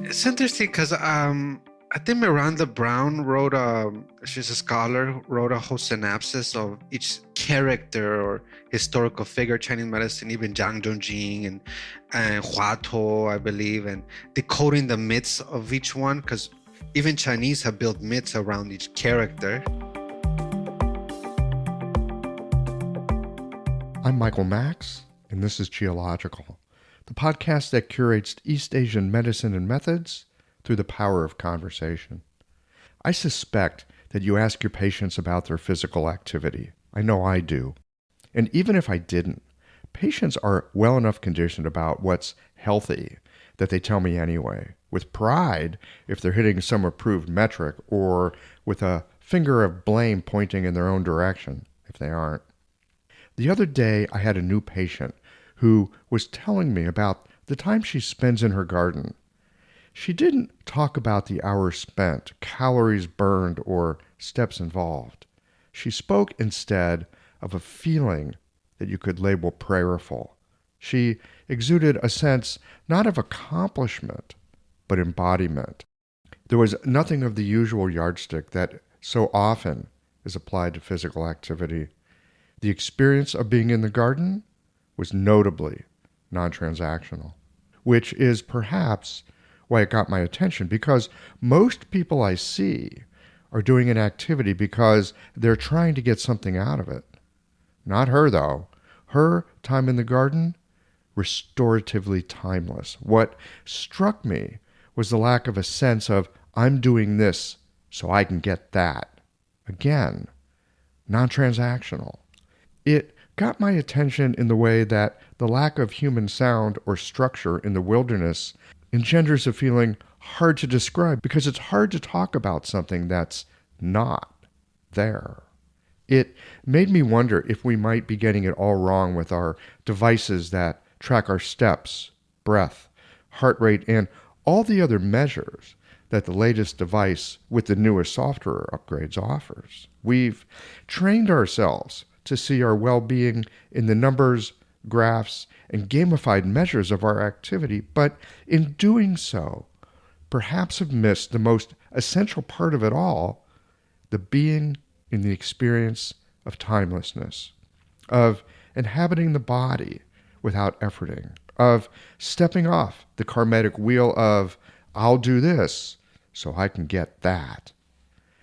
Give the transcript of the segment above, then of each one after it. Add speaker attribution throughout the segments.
Speaker 1: It's interesting because I think Miranda Brown wrote she's a scholar, wrote a whole synopsis of each character or historical figure, Chinese medicine, even Zhang Zhongjing and Hua Tuo, I believe, and decoding the myths of each one, because even Chinese have built myths around each character.
Speaker 2: I'm Michael Max, and this is Geological, the podcast that curates East Asian medicine and methods through the power of conversation. I suspect that you ask your patients about their physical activity. I know I do. And even if I didn't, patients are well enough conditioned about what's healthy that they tell me anyway, with pride if they're hitting some approved metric, or with a finger of blame pointing in their own direction if they aren't. The other day, I had a new patient who was telling me about the time she spends in her garden. She didn't talk about the hours spent, calories burned, or steps involved. She spoke instead of a feeling that you could label prayerful. She exuded a sense not of accomplishment, but embodiment. There was nothing of the usual yardstick that so often is applied to physical activity. The experience of being in the garden was notably non-transactional, which is perhaps why it got my attention, because most people I see are doing an activity because they're trying to get something out of it. Not her, though. Her time in the garden, restoratively timeless. What struck me was the lack of a sense of, I'm doing this so I can get that. Again, non-transactional. It got my attention in the way that the lack of human sound or structure in the wilderness engenders a feeling hard to describe, because it's hard to talk about something that's not there. It made me wonder if we might be getting it all wrong with our devices that track our steps, breath, heart rate, and all the other measures that the latest device with the newest software upgrades offers. We've trained ourselves to see our well-being in the numbers, graphs, and gamified measures of our activity, but in doing so, perhaps have missed the most essential part of it all, the being in the experience of timelessness, of inhabiting the body without efforting, of stepping off the karmatic wheel of, I'll do this so I can get that.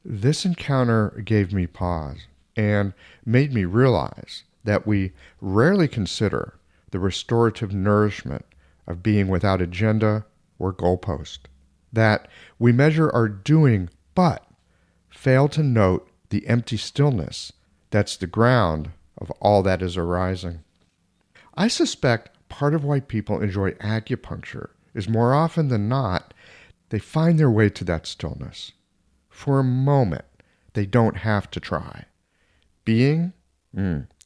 Speaker 2: This encounter gave me pause and made me realize that we rarely consider the restorative nourishment of being without agenda or goalpost, that we measure our doing but fail to note the empty stillness that's the ground of all that is arising. I suspect part of why people enjoy acupuncture is more often than not, they find their way to that stillness. For a moment, they don't have to try. Being,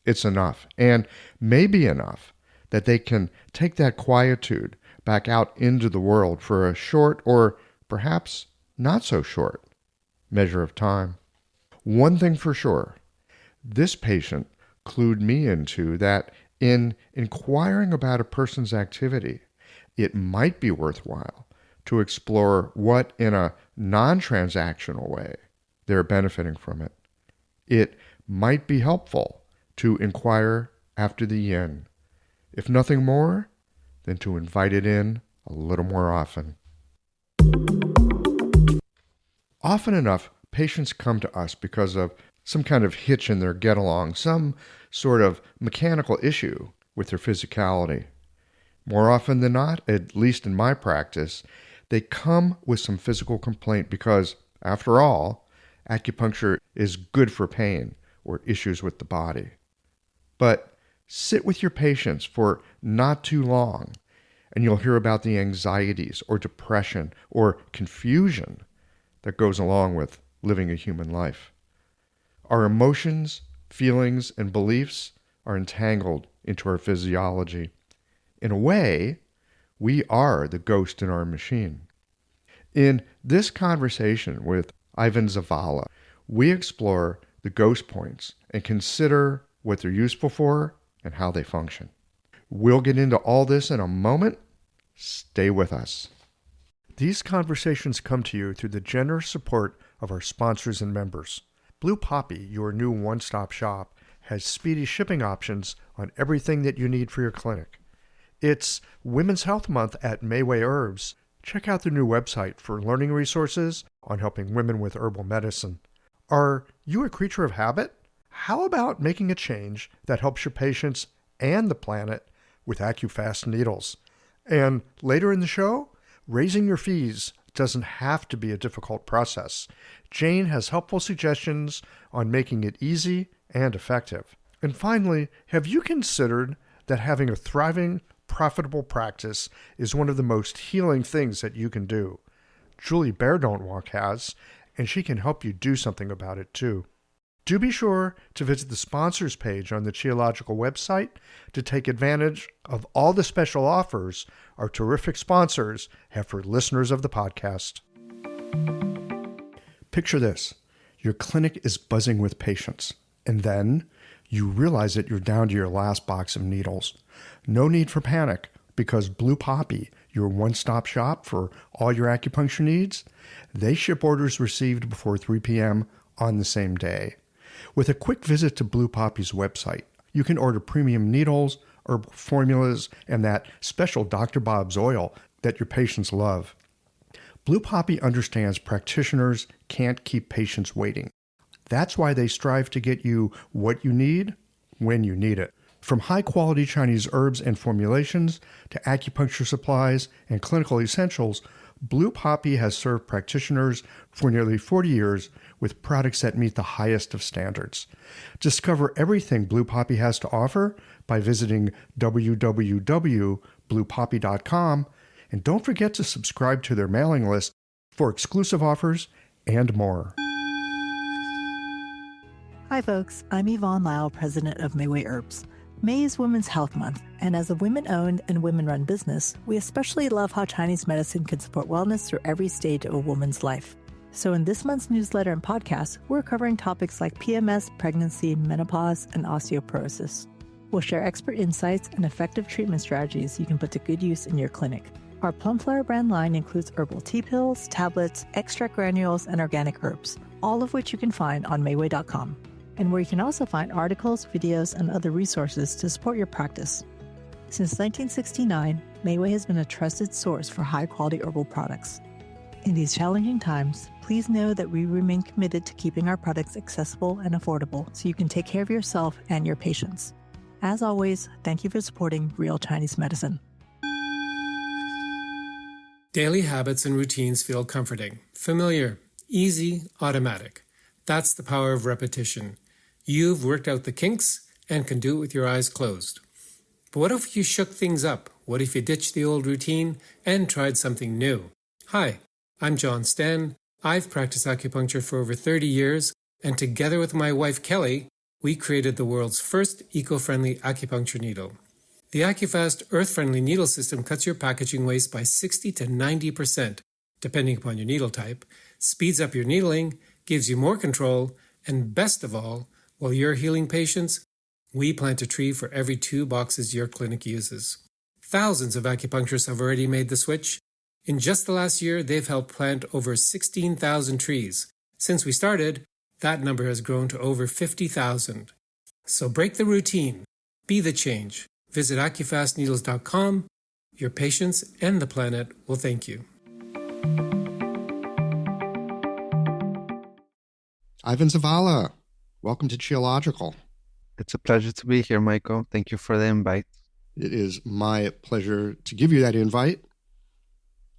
Speaker 2: it's enough, and maybe enough that they can take that quietude back out into the world for a short, or perhaps not so short, measure of time. One thing for sure, this patient clued me into that in inquiring about a person's activity, it might be worthwhile to explore what, in a non-transactional way, they're benefiting from it. It might be helpful to inquire after the yin, if nothing more than to invite it in a little more often. Often enough, patients come to us because of some kind of hitch in their get-along, some sort of mechanical issue with their physicality. More often than not, at least in my practice, they come with some physical complaint because, after all, acupuncture is good for pain or issues with the body. But sit with your patients for not too long, and you'll hear about the anxieties or depression or confusion that goes along with living a human life. Our emotions, feelings, and beliefs are entangled into our physiology. In a way, we are the ghost in our machine. In this conversation with Ivan Zalava, we explore the ghost points and consider what they're useful for and how they function. We'll get into all this in a moment. Stay with us. These conversations come to you through the generous support of our sponsors and members. Blue Poppy, your new one-stop shop, has speedy shipping options on everything that you need for your clinic. It's Women's Health Month at Mayway Herbs. Check out their new website for learning resources on helping women with herbal medicine. Are you a creature of habit? How about making a change that helps your patients and the planet with AccuFast needles? And later in the show, raising your fees doesn't have to be a difficult process. Jane has helpful suggestions on making it easy and effective. And finally, have you considered that having a thriving, profitable practice is one of the most healing things that you can do? Julie Bear Don't Walk has, and she can help you do something about it too. Do be sure to visit the sponsors page on the Qiological website to take advantage of all the special offers our terrific sponsors have for listeners of the podcast. Picture this. Your clinic is buzzing with patients, and then you realize that you're down to your last box of needles. No need for panic, because Blue Poppy, your one-stop shop for all your acupuncture needs, they ship orders received before 3 p.m. on the same day. With a quick visit to Blue Poppy's website, you can order premium needles, herbal formulas, and that special Dr. Bob's oil that your patients love. Blue Poppy understands practitioners can't keep patients waiting. That's why they strive to get you what you need when you need it. From high-quality Chinese herbs and formulations to acupuncture supplies and clinical essentials, Blue Poppy has served practitioners for nearly 40 years with products that meet the highest of standards. Discover everything Blue Poppy has to offer by visiting www.bluepoppy.com, and don't forget to subscribe to their mailing list for exclusive offers and more.
Speaker 3: Hi folks, I'm Ivan Zalava, president of Mayway Herbs. May is Women's Health Month, and as a women-owned and women-run business, we especially love how Chinese medicine can support wellness through every stage of a woman's life. So in this month's newsletter and podcast, we're covering topics like PMS, pregnancy, menopause, and osteoporosis. We'll share expert insights and effective treatment strategies you can put to good use in your clinic. Our Plumflower brand line includes herbal tea pills, tablets, extract granules, and organic herbs, all of which you can find on Mayway.com, and where you can also find articles, videos, and other resources to support your practice. Since 1969, Mayway has been a trusted source for high-quality herbal products. In these challenging times, please know that we remain committed to keeping our products accessible and affordable so you can take care of yourself and your patients. As always, thank you for supporting Real Chinese Medicine.
Speaker 4: Daily habits and routines feel comforting, familiar, easy, automatic. That's the power of repetition. You've worked out the kinks and can do it with your eyes closed. But what if you shook things up? What if you ditched the old routine and tried something new? Hi, I'm John Sten. I've practiced acupuncture for over 30 years, and together with my wife Kelly, we created the world's first eco-friendly acupuncture needle. The AccuFast earth-friendly needle system cuts your packaging waste by 60 to 90%, depending upon your needle type, speeds up your needling, gives you more control, and best of all, while you're healing patients, we plant a tree for every 2 boxes your clinic uses. Thousands of acupuncturists have already made the switch. In just the last year, they've helped plant over 16,000 trees. Since we started, that number has grown to over 50,000. So break the routine. Be the change. Visit AccuFastNeedles.com. Your patients and the planet will thank you.
Speaker 2: Ivan Zavala, welcome to Qiological.
Speaker 1: It's a pleasure to be here, Michael. Thank you for the invite.
Speaker 2: It is my pleasure to give you that invite.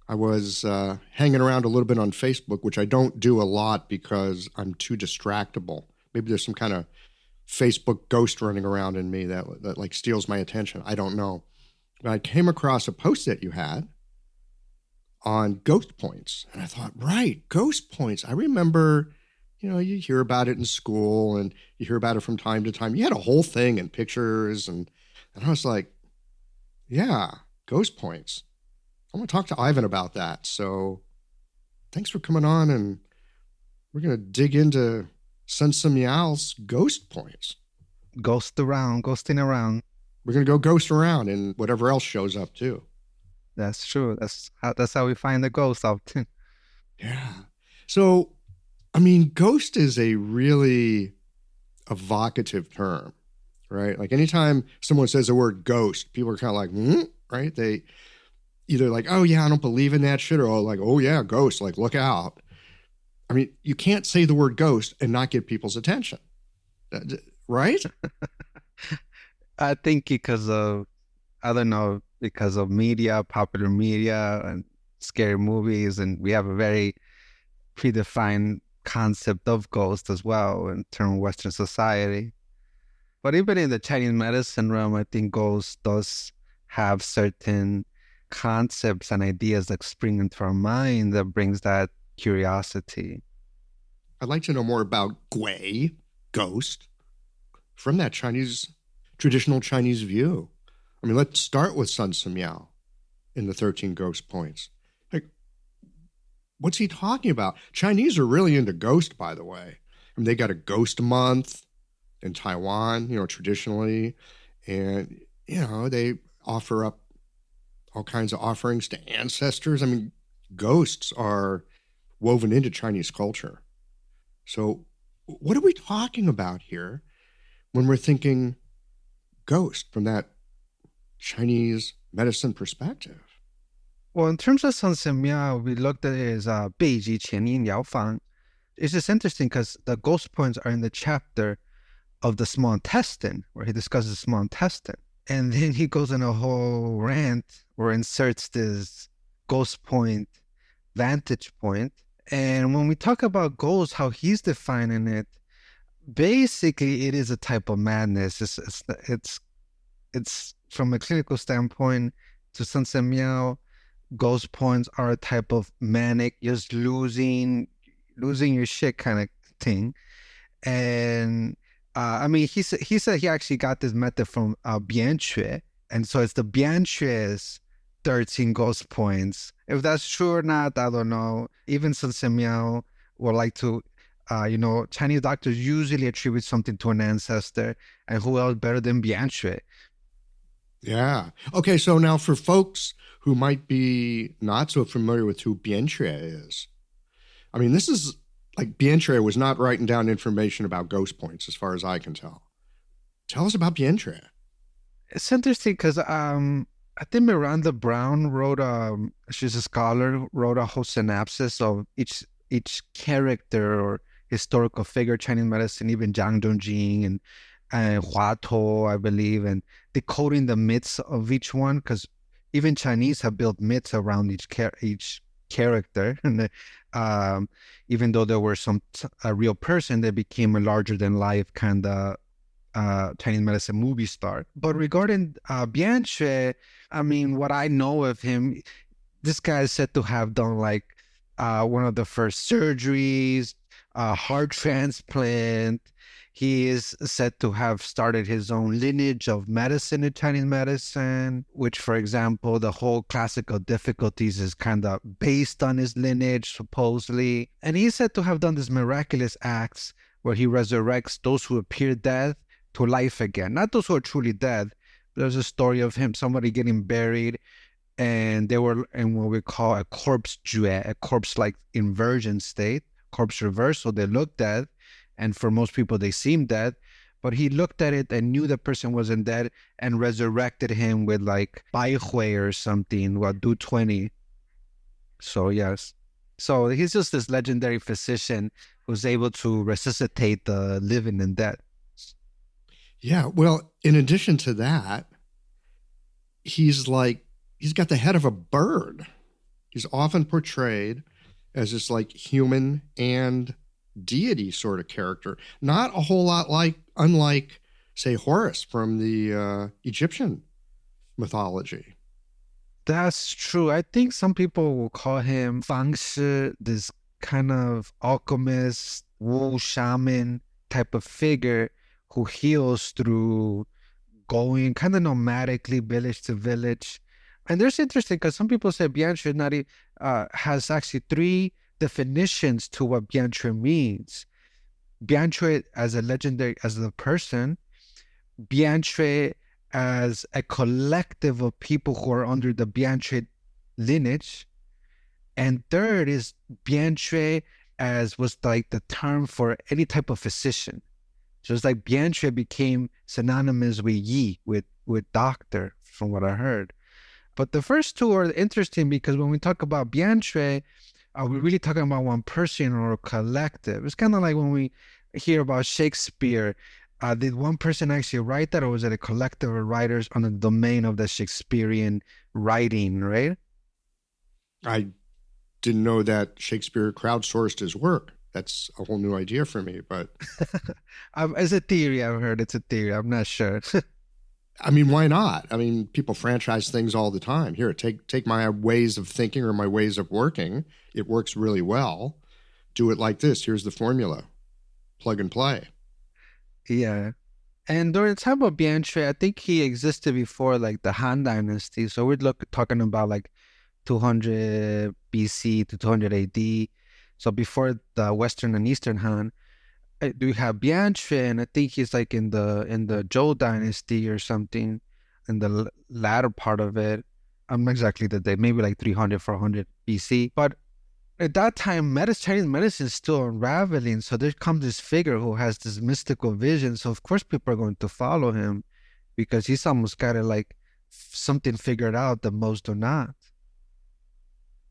Speaker 2: I was hanging around a little bit on Facebook, which I don't do a lot because I'm too distractible. Maybe there's some kind of Facebook ghost running around in me that like steals my attention. I don't know. But I came across a post that you had on ghost points. And I thought, right, ghost points. I remember, you hear about it in school and you hear about it from time to time. You had a whole thing and pictures. And I was like, yeah, ghost points. I want to talk to Ivan about that. So thanks for coming on, and we're going to dig into Sun Sim Meow's ghost points.
Speaker 1: Ghosting around.
Speaker 2: We're going to go ghost around and whatever else shows up too.
Speaker 5: That's true. That's how we find the ghost often.
Speaker 2: Yeah. So, I mean, ghost is a really evocative term, right? Like anytime someone says the word ghost, people are kind of like, right? They either like, oh yeah, I don't believe in that shit, or like, oh yeah, ghost, like look out. I mean, you can't say the word ghost and not get people's attention, right?
Speaker 5: I think I don't know, because of media, popular media, and scary movies, and we have a very predefined concept of ghost as well in terms of Western society. But even in the Chinese medicine realm, I think ghost does have certain concepts and ideas that spring into our mind that brings that curiosity.
Speaker 2: I'd like to know more about gui, ghost, from that traditional Chinese view. I mean, let's start with Sun Simiao in the 13 Ghost Points. Like, what's he talking about? Chinese are really into ghost, by the way. I mean, they got a ghost month in Taiwan, traditionally. And, they offer up all kinds of offerings to ancestors. I mean, ghosts are woven into Chinese culture. So what are we talking about here when we're thinking ghost from that Chinese medicine perspective?
Speaker 5: Well, in terms of Sun Simiao, we looked at it as 背脊前因疗法. It's just interesting because the ghost points are in the chapter of the small intestine, where he discusses the small intestine. And then he goes in a whole rant or inserts this ghost point, vantage point. And when we talk about ghosts, how he's defining it, basically it is a type of madness. It's from a clinical standpoint, to Sun Simiao, ghost points are a type of manic, just losing your shit kind of thing. And I mean, he said he actually got this method from Bian Xue, and so it's the Bian Xue's 13 ghost points. If that's true or not, I don't know. Even Sun Simiao would like to, Chinese doctors usually attribute something to an ancestor, and who else better than Bian Xue?
Speaker 2: Yeah. Okay, so now for folks who might be not so familiar with who Bian Xue is, I mean, this is like Bian Xue was not writing down information about ghost points, as far as I can tell. Tell us about Bian Xue.
Speaker 5: It's interesting because I think Miranda Brown wrote she's a scholar, wrote a whole synopsis of each character or historical figure, Chinese medicine, even Zhang Dongjing and Hua To, I believe, and decoding the myths of each one, because even Chinese have built myths around each character, and even though there were a real person, they became a larger than life kind of Chinese medicine movie star. But regarding Bian Xue, I mean, what I know of him, this guy is said to have done like one of the first surgeries, heart transplant. He is said to have started his own lineage of medicine in Chinese medicine, which, for example, the whole classical difficulties is kind of based on his lineage, supposedly. And he's said to have done these miraculous acts where he resurrects those who appear dead to life again. Not those who are truly dead. There's a story of somebody getting buried, and they were in what we call a corpse jue, a corpse-like inversion state, corpse reversal. They look dead. And for most people, they seem dead. But he looked at it and knew the person wasn't dead and resurrected him with like Bai Hui or something, Du 20. So, yes. So he's just this legendary physician who's able to resuscitate the living and dead.
Speaker 2: Yeah. Well, in addition to that, he's got the head of a bird. He's often portrayed as this like human and deity sort of character, not a whole lot unlike, say, Horus from the Egyptian mythology.
Speaker 5: That's true. I think some people will call him Fang Shi, this kind of alchemist, Wu shaman type of figure who heals through going kind of nomadically, village to village. And there's interesting because some people say Bian Xue has actually 3 definitions to what Bian Xue means. Bian Xue as a legendary, as a person, Bian Xue as a collective of people who are under the Bian Xue lineage. And third is bien shui, as was like the term for any type of physician. So it's like bien shui became synonymous with yi, with doctor, from what I heard. But the first two are interesting because when we talk about bien shui, are we really talking about one person or a collective? It's kind of like when we hear about Shakespeare. Did one person actually write that, or was it a collective of writers on the domain of the Shakespearean writing, right?
Speaker 2: I didn't know that Shakespeare crowdsourced his work. That's a whole new idea for me, but
Speaker 5: It's a theory I've heard. It's a theory. I'm not sure.
Speaker 2: I mean, why not? I mean, people franchise things all the time. Here, take my ways of thinking or my ways of working. It works really well. Do it like this. Here's the formula. Plug and play.
Speaker 5: Yeah. And during the time of Bian Shui, I think he existed before like the Han Dynasty. So we're talking about like 200 BC to 200 AD. So before the Western and Eastern Han. Do you have Bian Shui, and I think he's like in the Zhou Dynasty or something, in the latter part of it. I'm not exactly the date, maybe like 300, 400 BC. But at that time, Chinese medicine is still unraveling. So there comes this figure who has this mystical vision. So of course people are going to follow him because he's almost got it like something figured out that most do not.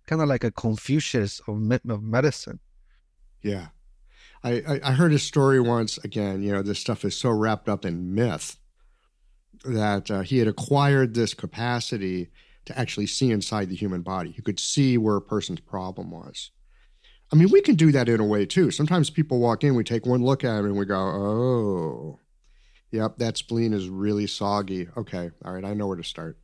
Speaker 5: Kind of like a Confucius of medicine.
Speaker 2: Yeah. I heard a story once, again, this stuff is so wrapped up in myth, that he had acquired this capacity to actually see inside the human body. He could see where a person's problem was. I mean, we can do that in a way too. Sometimes people walk in, we take one look at them and we go, oh, yep, that spleen is really soggy. Okay, all right, I know where to start.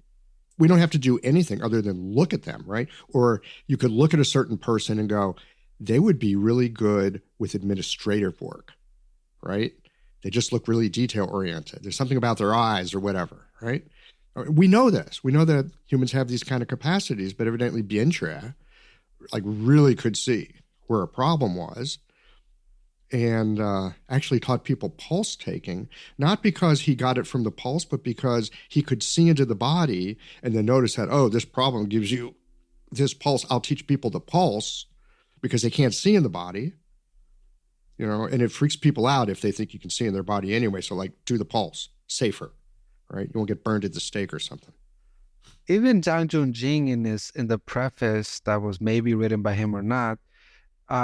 Speaker 2: We don't have to do anything other than look at them, right? Or you could look at a certain person and go, they would be really good with administrative work, right? They just look really detail-oriented. There's something about their eyes or whatever, right? We know this. We know that humans have these kind of capacities, but evidently Bien Shui like really could see where a problem was, and actually taught people pulse taking, not because he got it from the pulse, but because he could see into the body and then notice that, oh, this problem gives you this pulse. I'll teach people the pulse because they can't see in the body, and it freaks people out if they think you can see in their body anyway. So like, do the pulse, safer, right? You won't get burned at the stake or something.
Speaker 5: Even Zhang Junjing in the preface that was maybe written by him or not,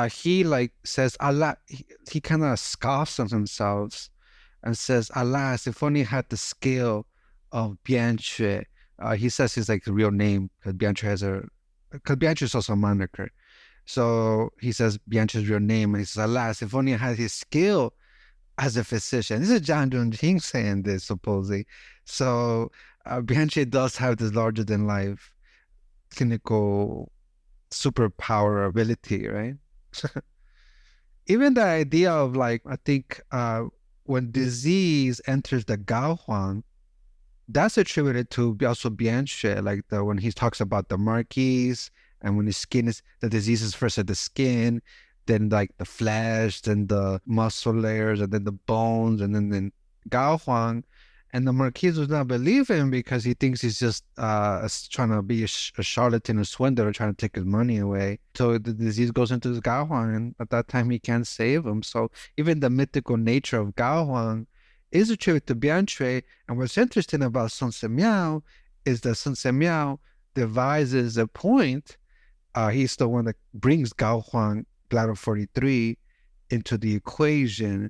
Speaker 5: he like says, Allah, he kind of scoffs on himself and says, alas, if only had the skill of Bian Shui. He says his like real name, because Bian Shui is also a moniker. So he says Bian Shui's real name, and he says, alas, if only I had his skill as a physician. This is Zhang Junjing saying this, supposedly. So Bian Shui does have this larger-than-life clinical superpower ability, right? Even the idea of like, I think when disease enters the Gao Huang, that's attributed to also Bian Shui, like when he talks about the marquise, and when the disease is first at the skin, then like the flesh, then the muscle layers, and then the bones, and then Gao Huang. And the Marquis does not believe him because he thinks he's just trying to be a charlatan, a swindler, trying to take his money away. So the disease goes into his Gao Huang, and at that time he can't save him. So even the mythical nature of Gao Huang is attributed to Bian Shui. And what's interesting about Sun Miao is that Sun Miao devises a point. He's the one that brings Gao Huang, bladder 43, into the equation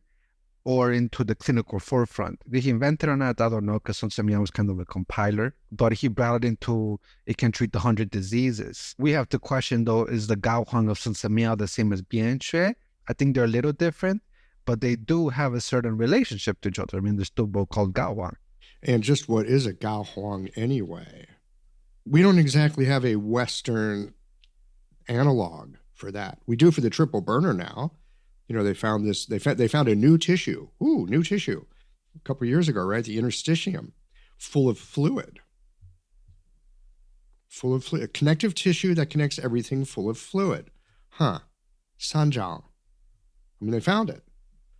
Speaker 5: or into the clinical forefront. Did he invent it or not? I don't know, because Sun Miao was kind of a compiler, but he brought it into, it can treat the 100 diseases. We have to question, though, is the Gao Huang of Sun Miao the same as Bian Shui? I think they're a little different, but they do have a certain relationship to each other. I mean, they're still both called Gao Huang.
Speaker 2: And just what is a Gao Huang anyway? We don't exactly have a Western analog for that. We do for the triple burner now. They found this. They found a new tissue. New tissue, a couple of years ago, right? The interstitium, full of fluid. A connective tissue that connects everything, full of fluid. Sanjiang. I mean, they found it.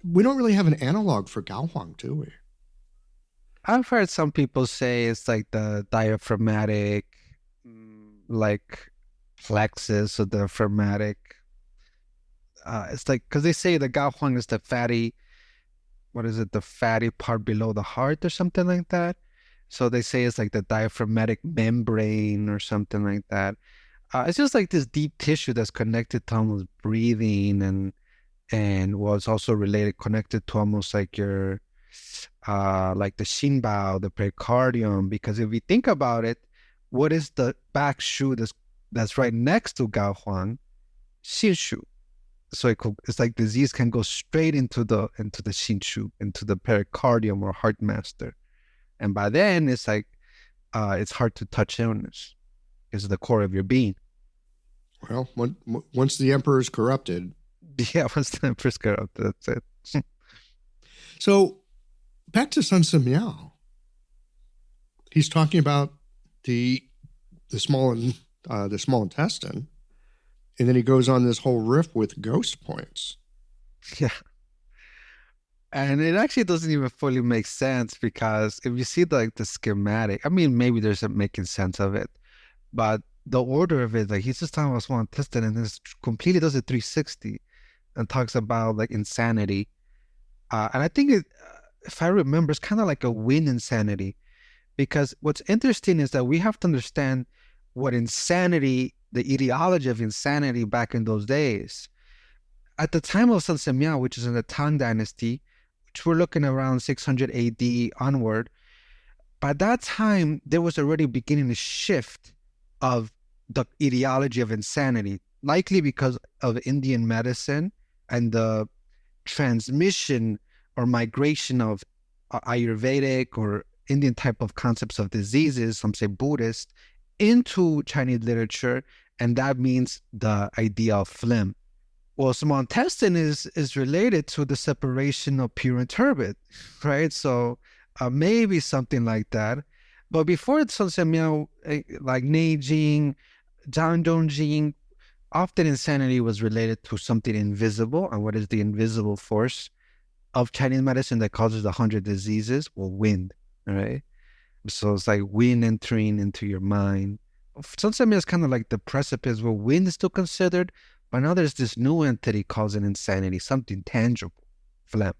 Speaker 2: We don't really have an analog for Gao Huang, do we?
Speaker 5: I've heard some people say it's like the diaphragmatic like plexus or the diaphragmatic. It's like, because they say the Gao Huang is the fatty, what is it, the fatty part below the heart or something like that. So they say it's like the diaphragmatic membrane or something like that. It's just like this deep tissue that's connected to almost breathing, and was also related, connected to almost like your like the Shinbao, the pericardium. Because if we think about it, what is the back shoe that's right next to Gao Huang? Xinshu. So it's like disease can go straight into the Xinshu, into the pericardium or heart master. And by then it's like it's hard to touch illness. It's the core of your being.
Speaker 2: Well, once the emperor is corrupted.
Speaker 5: Yeah, once the emperor is corrupted, that's it.
Speaker 2: So back to Sun Miao. He's talking about the small intestine, and then he goes on this whole riff with ghost points.
Speaker 5: Yeah. And it actually doesn't even fully make sense, because if you see the schematic, I mean, maybe there's a making sense of it, but the order of it, like he's just talking about small intestine, and this completely does a 360 and talks about like insanity. And I think if I remember, it's kind of like a wind insanity, because what's interesting is that we have to understand what insanity, the ideology of insanity back in those days. At the time of Sun Miao, which is in the Tang Dynasty, which we're looking around 600 AD onward, by that time, there was already beginning a shift of the ideology of insanity, likely because of Indian medicine and the transmission or migration of Ayurvedic or Indian type of concepts of diseases, some say Buddhist, into Chinese literature. And that means the idea of phlegm. Well, small intestine is related to the separation of pure and turbid, right? So maybe something like that. But before Sun Miao, like Neijing, Zhang Dongjing, often insanity was related to something invisible. And what is the invisible force of Chinese medicine that causes 100 diseases? Well, wind, right? So it's like wind entering into your mind. Sun Miao is kind of like the precipice where wind is still considered, but now there's this new entity causing insanity, something tangible, phlegm.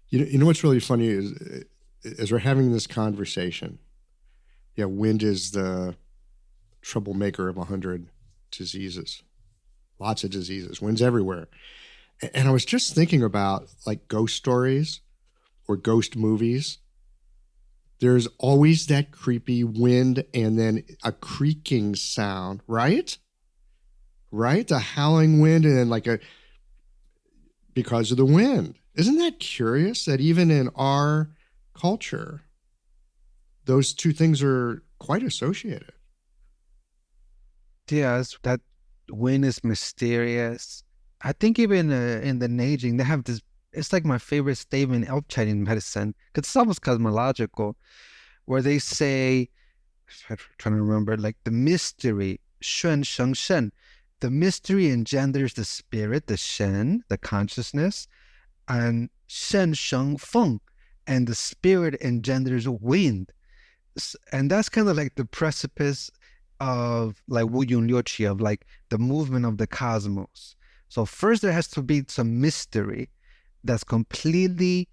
Speaker 2: You know what's really funny is, as we're having this conversation, yeah, wind is the troublemaker of 100 diseases, lots of diseases. Wind's everywhere. And I was just thinking about like ghost stories or ghost movies. There's always that creepy wind and then a creaking sound, right? Right? A howling wind and then because of the wind. Isn't that curious that even in our culture, those two things are quite associated?
Speaker 5: Yes, that wind is mysterious. I think even in the Neijing, they have this, it's like my favorite statement of Chinese medicine, because it's almost cosmological, where they say, I'm trying to remember, like the mystery, Shun Sheng Shen, the mystery engenders the spirit, the Shen, the consciousness, and Shen Sheng Feng, and the spirit engenders wind. And that's kind of like the precipice of like Wu Yun Liu Qi, of like the movement of the cosmos. So first there has to be some mystery that's completely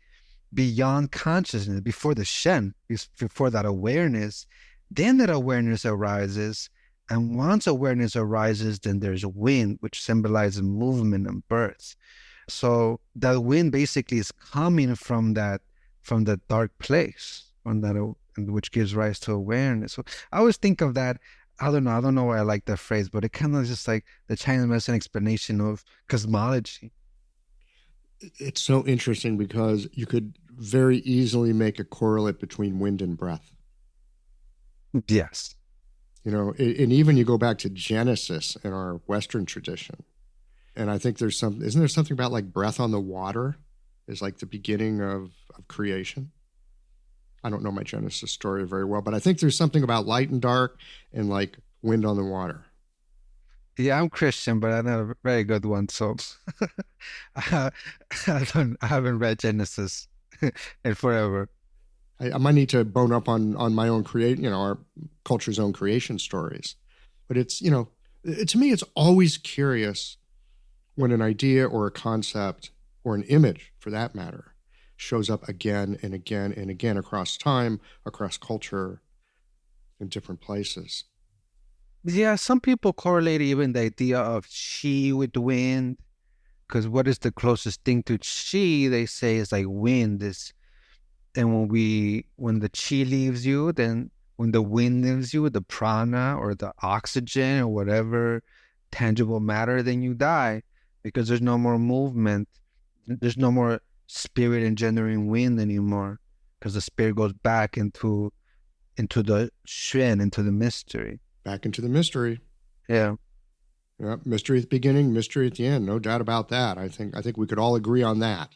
Speaker 5: beyond consciousness, before the Shen, before that awareness. Then that awareness arises. And once awareness arises, then there's a wind, which symbolizes movement and birth. So that wind basically is coming from that dark place, which gives rise to awareness. So I always think of that. I don't know why I like that phrase, but it kind of just like the Chinese medicine explanation of cosmology.
Speaker 2: It's so interesting because you could very easily make a correlate between wind and breath.
Speaker 5: Yes.
Speaker 2: You know, and even you go back to Genesis in our Western tradition. And I think isn't there something about like breath on the water is like the beginning of creation? I don't know my Genesis story very well, but I think there's something about light and dark and like wind on the water.
Speaker 5: Yeah, I'm Christian, but I'm not a very good one. So I haven't read Genesis in forever.
Speaker 2: I might need to bone up on my own our culture's own creation stories. But it's, to me, it's always curious when an idea or a concept or an image, for that matter, shows up again and again and again across time, across culture, in different places.
Speaker 5: Yeah, some people correlate even the idea of chi with wind, because what is the closest thing to chi? They say is like wind is, and when the chi leaves you, then when the wind leaves you, the prana or the oxygen or whatever tangible matter, then you die because there's no more movement. There's no more spirit engendering wind anymore because the spirit goes back into the shen, into the mystery.
Speaker 2: Back into the mystery.
Speaker 5: Yeah.
Speaker 2: Yeah, mystery at the beginning, mystery at the end. No doubt about that. I think we could all agree on that.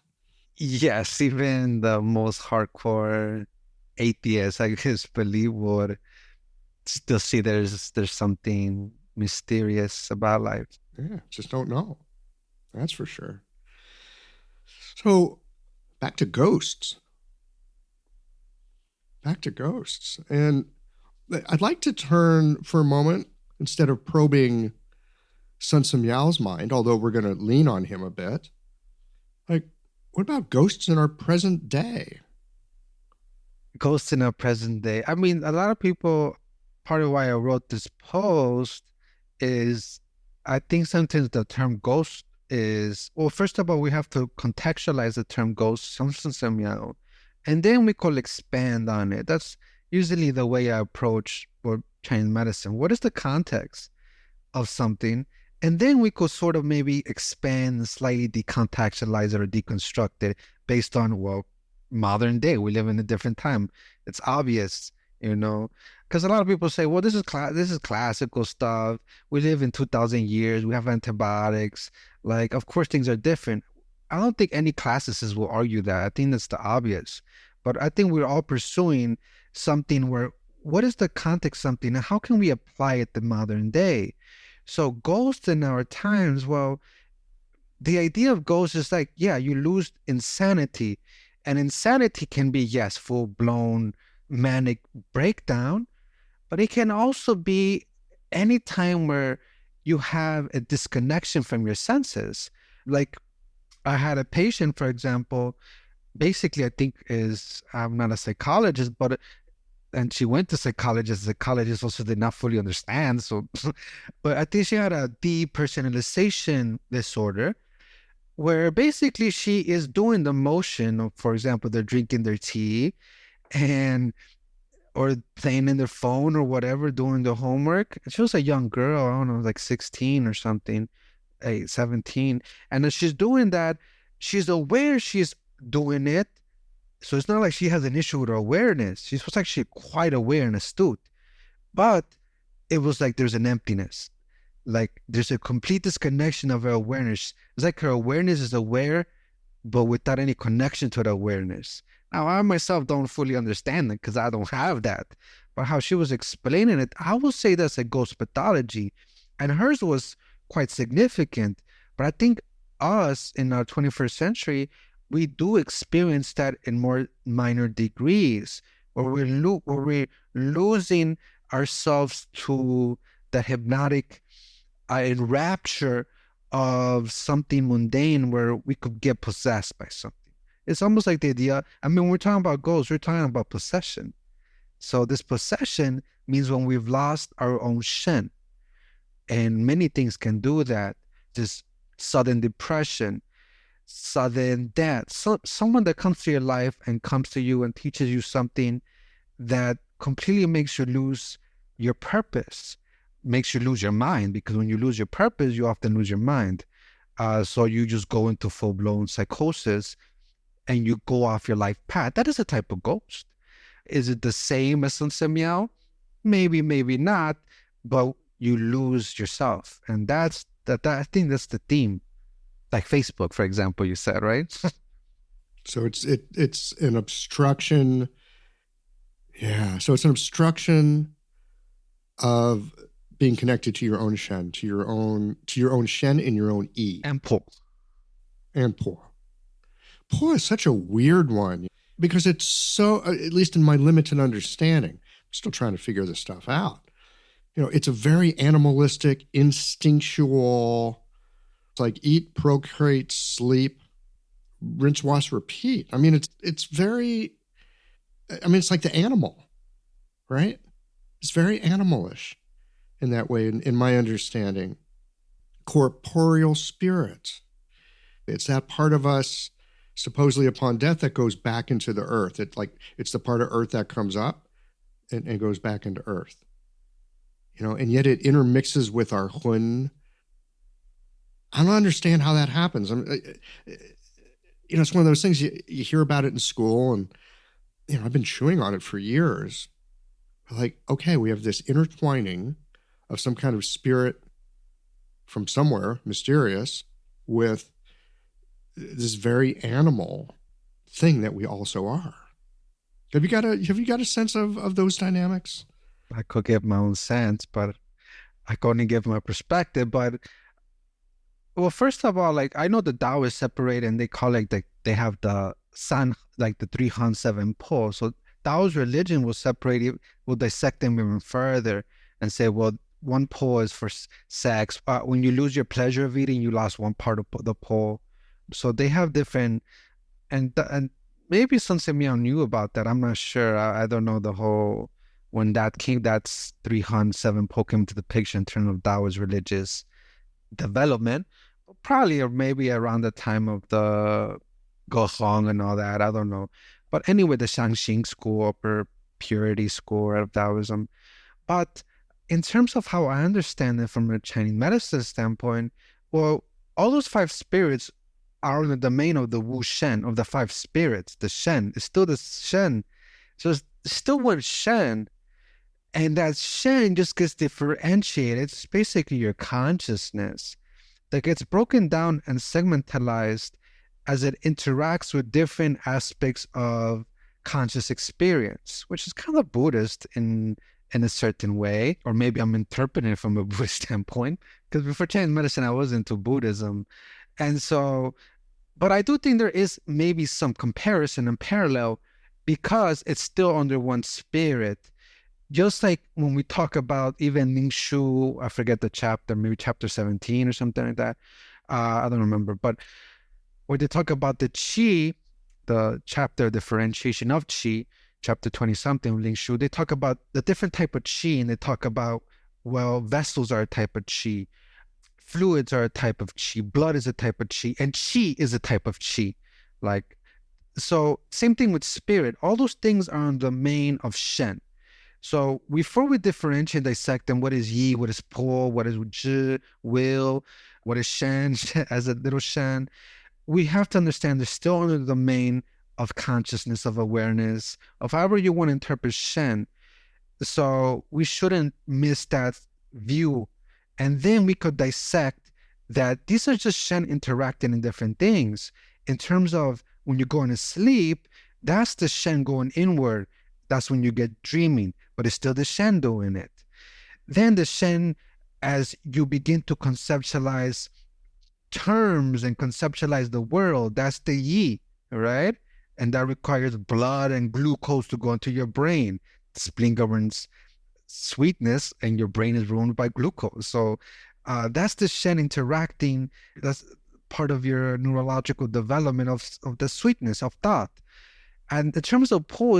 Speaker 5: Yes, even the most hardcore atheists, I guess, believe would still see there's something mysterious about life.
Speaker 2: Yeah, just don't know. That's for sure. So back to ghosts. And I'd like to turn for a moment, instead of probing Sun Miao's mind, although we're going to lean on him a bit, like, what about ghosts in our present day?
Speaker 5: Ghosts in our present day. I mean, a lot of people, part of why I wrote this post is I think sometimes the term ghost is, well, first of all, we have to contextualize the term ghost, and then we could expand on it. That's usually the way I approach for Chinese medicine. What is the context of something? And then we could sort of maybe expand and slightly decontextualize it or deconstruct it based on, well, modern day. We live in a different time. It's obvious, because a lot of people say, well, this is classical stuff. We live in 2000 years. We have antibiotics. Like, of course, things are different. I don't think any classicists will argue that. I think that's the obvious. But I think we're all pursuing something where, what is the context of something and how can we apply it to modern day? So ghosts in our times, well, the idea of ghosts is like, yeah, you lose insanity. And insanity can be, yes, full-blown manic breakdown, but it can also be any time where you have a disconnection from your senses. Like, I had a patient, for example, basically, I think I'm not a psychologist, and she went to psychologist. Psychologist also did not fully understand. So, but I think she had a depersonalization disorder, where basically she is doing the motion of, for example, they're drinking their tea or playing in their phone or whatever, doing the homework. She was a young girl, I don't know, like 16 or something, 17. And as she's doing that, she's aware she's doing it. So it's not like she has an issue with her awareness. She was actually quite aware and astute. But it was like there's an emptiness. Like there's a complete disconnection of her awareness. It's like her awareness is aware, but without any connection to the awareness. Now, I myself don't fully understand it because I don't have that. But how she was explaining it, I would say that's a ghost pathology. And hers was quite significant. But I think us in our 21st century, we do experience that in more minor degrees, where we're losing ourselves to the hypnotic enrapture of something mundane where we could get possessed by something. It's almost like the idea, I mean, we're talking about ghosts, we're talking about possession. So this possession means when we've lost our own shen. And many things can do that. This sudden depression, sudden death. So, someone that comes to your life and comes to you and teaches you something that completely makes you lose your purpose, makes you lose your mind, because when you lose your purpose, you often lose your mind. So you just go into full-blown psychosis and you go off your life path. That is a type of ghost. Is it the same as Sun Miao? Maybe, maybe not, but you lose yourself. And that's I think that's the theme. Like Facebook, for example, you said, right?
Speaker 2: So it's an obstruction. Yeah. So it's an obstruction of being connected to your own shen, to your own shen in your own yi.
Speaker 5: And po.
Speaker 2: And po. Po is such a weird one because it's so, at least in my limited understanding, I'm still trying to figure this stuff out. it's a very animalistic, instinctual, it's like eat, procreate, sleep, rinse, wash, repeat. I mean, it's very, it's like the animal, right? It's very animalish in that way, in my understanding. Corporeal spirit. It's that part of us, supposedly upon death, that goes back into the earth. It's the part of earth that comes up and goes back into earth. And yet it intermixes with our hun. I don't understand how that happens. It's one of those things you hear about it in school, and I've been chewing on it for years. Like, okay, we have this intertwining of some kind of spirit from somewhere mysterious with this very animal thing that we also are. Have you got a sense of those dynamics?
Speaker 5: I could give my own sense, but I can only give my perspective. But well, first of all, like I know the Tao is separated, and they call it they have the San, like the 3 Han 7 Po. So Tao's religion will separate it, will dissect them even further and say, well, one Po is for sex. When you lose your pleasure of eating, you lost one part of the Po. So they have different, and maybe Sun Miao knew about that. I'm not sure. I don't know the whole. When that came, that's 3 Han 7 Po came to the picture in terms of Taoist religious development, probably or maybe around the time of the Gohong and all that. I don't know. But anyway, the Shangxing school or purity school of Taoism. But in terms of how I understand it from a Chinese medicine standpoint, well, all those 5 spirits are in the domain of the Wu Shen, of the 5 spirits. The Shen is still the Shen. So it's still one Shen. And that Shen just gets differentiated. It's basically your consciousness that gets broken down and segmentalized as it interacts with different aspects of conscious experience, which is kind of Buddhist in a certain way, or maybe I'm interpreting it from a Buddhist standpoint, because before Chinese medicine, I was into Buddhism. And so, but I do think there is maybe some comparison and parallel because it's still under one spirit. Just like when we talk about even Ning Shu, I forget the chapter, maybe chapter 17 or something like that. I don't remember. But where they talk about the Qi, the chapter differentiation of Qi, chapter 20 something, Ling Shu, they talk about the different type of Qi, and they talk about, well, vessels are a type of Qi, fluids are a type of Qi, blood is a type of Qi, and Qi is a type of Qi. Like, so same thing with spirit. All those things are on the domain of Shen. So before we differentiate, dissect them, what is Yi, what is Po, what is Zhi, will, what is Shen, as a little Shen, we have to understand they're still under the domain of consciousness, of awareness, of however you want to interpret Shen. So we shouldn't miss that view. And then we could dissect that these are just Shen interacting in different things. In terms of when you're going to sleep, that's the Shen going inward. That's when you get dreaming, but it's still the Shen doing it. Then the Shen, as you begin to conceptualize terms and conceptualize the world, that's the Yi, right? And that requires blood and glucose to go into your brain. The spleen governs sweetness, and your brain is ruined by glucose. So that's the Shen interacting. That's part of your neurological development of the sweetness of thought. And in terms of Po,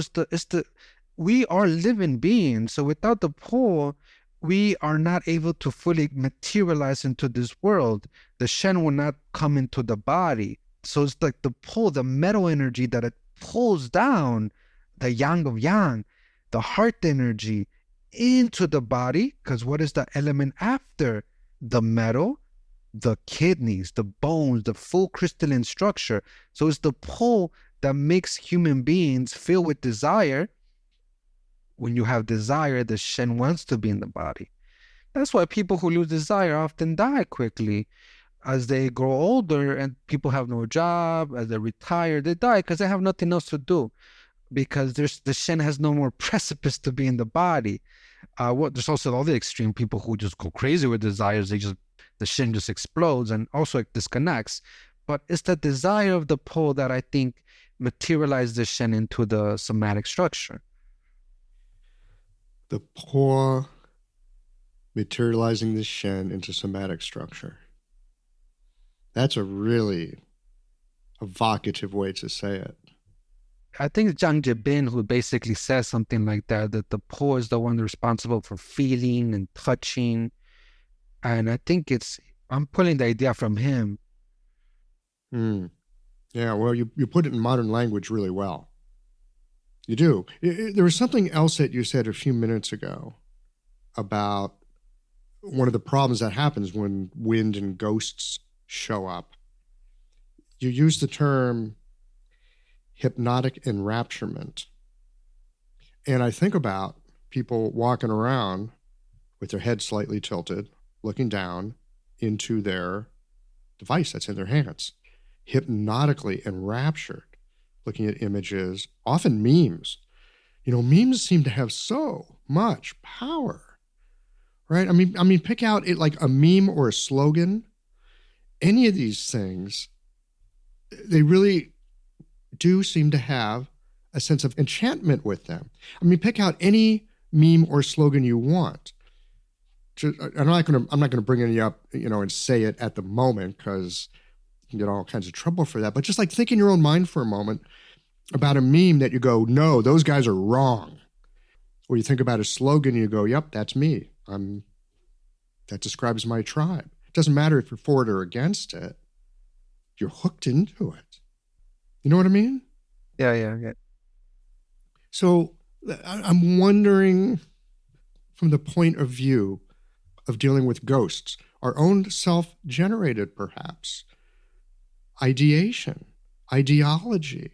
Speaker 5: we are living beings. So without the Po, we are not able to fully materialize into this world. The Shen will not come into the body. So it's like the pull, the metal energy that it pulls down, the yang of yang, the heart energy into the body. Because what is the element after the metal? The kidneys, the bones, the full crystalline structure. So it's the pull that makes human beings filled with desire. When you have desire, the Shen wants to be in the body. That's why people who lose desire often die quickly. As they grow older and people have no job, as they retire, they die because they have nothing else to do. Because the Shen has no more precipice to be in the body. There's also all the extreme people who just go crazy with desires. The Shen just explodes, and also it disconnects. But it's the desire of the Po that I think materializes the Shen into the somatic structure.
Speaker 2: The Po materializing the Shen into somatic structure. That's a really evocative way to say it.
Speaker 5: I think it's Zhang Jibin who basically says something like that the Po is the one responsible for feeling and touching. And I think I'm pulling the idea from him.
Speaker 2: Yeah, well, you put it in modern language really well. You do. There was something else that you said a few minutes ago about one of the problems that happens when wind and ghosts show up. You use the term hypnotic enrapturement. And I think about people walking around with their head slightly tilted, looking down into their device that's in their hands, hypnotically enraptured, looking at images, often memes. Memes seem to have so much power, right? I mean, pick out it like a meme or a slogan. Any of these things, they really do seem to have a sense of enchantment with them. I mean, pick out any meme or slogan you want. I'm not going to bring any up, and say it at the moment because you can get all kinds of trouble for that. But just like think in your own mind for a moment about a meme that you go, no, those guys are wrong. Or you think about a slogan and you go, yep, that's me. That describes my tribe. It doesn't matter if you're for it or against it. You're hooked into it. You know what I mean?
Speaker 5: Yeah.
Speaker 2: So I'm wondering, from the point of view of dealing with ghosts, our own self-generated, perhaps, ideation, ideology,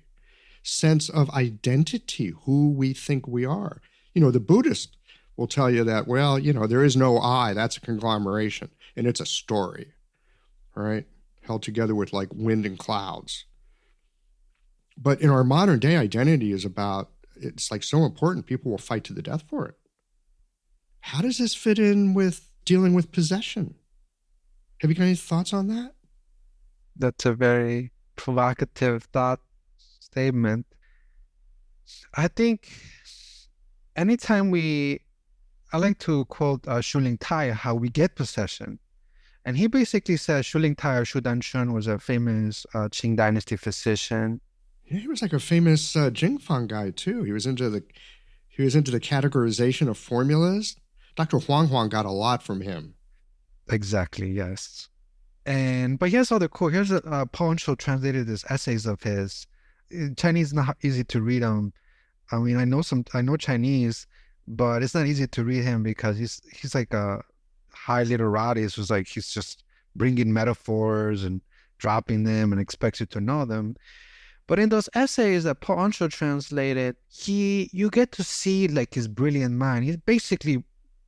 Speaker 2: sense of identity, who we think we are. The Buddhist will tell you that, well, there is no I, that's a conglomeration, and it's a story, right? Held together with like wind and clouds. But in our modern day, identity is it's like so important, people will fight to the death for it. How does this fit in with dealing with possession? Have you got any thoughts on that?
Speaker 5: That's a very provocative thought statement. I think anytime I like to quote Shuling Tai, how we get possession. And he basically says Shuling Tai or Shu Danshun was a famous Qing dynasty physician.
Speaker 2: Yeah, he was like a famous Jingfang guy too. He was into the categorization of formulas. Dr. Huang got a lot from him.
Speaker 5: Exactly, yes. But here's other cool. Here's Paul Ansho translated these essays of his. Chinese is not easy to read them. I mean, I know Chinese, but it's not easy to read him because he's like a high literati. It's like he's just bringing metaphors and dropping them and expects you to know them. But in those essays that Paul Ansho translated, you get to see like his brilliant mind. He's basically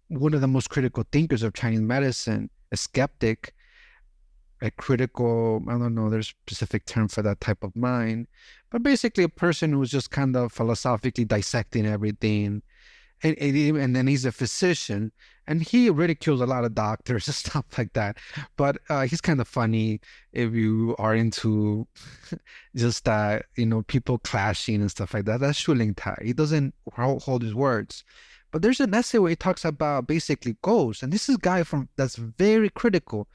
Speaker 5: one of the most critical thinkers of Chinese medicine, a skeptic, a critical, I don't know, there's a specific term for that type of mind, but basically a person who's just kind of philosophically dissecting everything. And then he's a physician, and he ridicules a lot of doctors and stuff like that. But he's kind of funny if you are into just people clashing and stuff like that. That's Shuling Tai. He doesn't hold his words. But there's an essay where he talks about basically ghosts, and this is a guy that's very critical,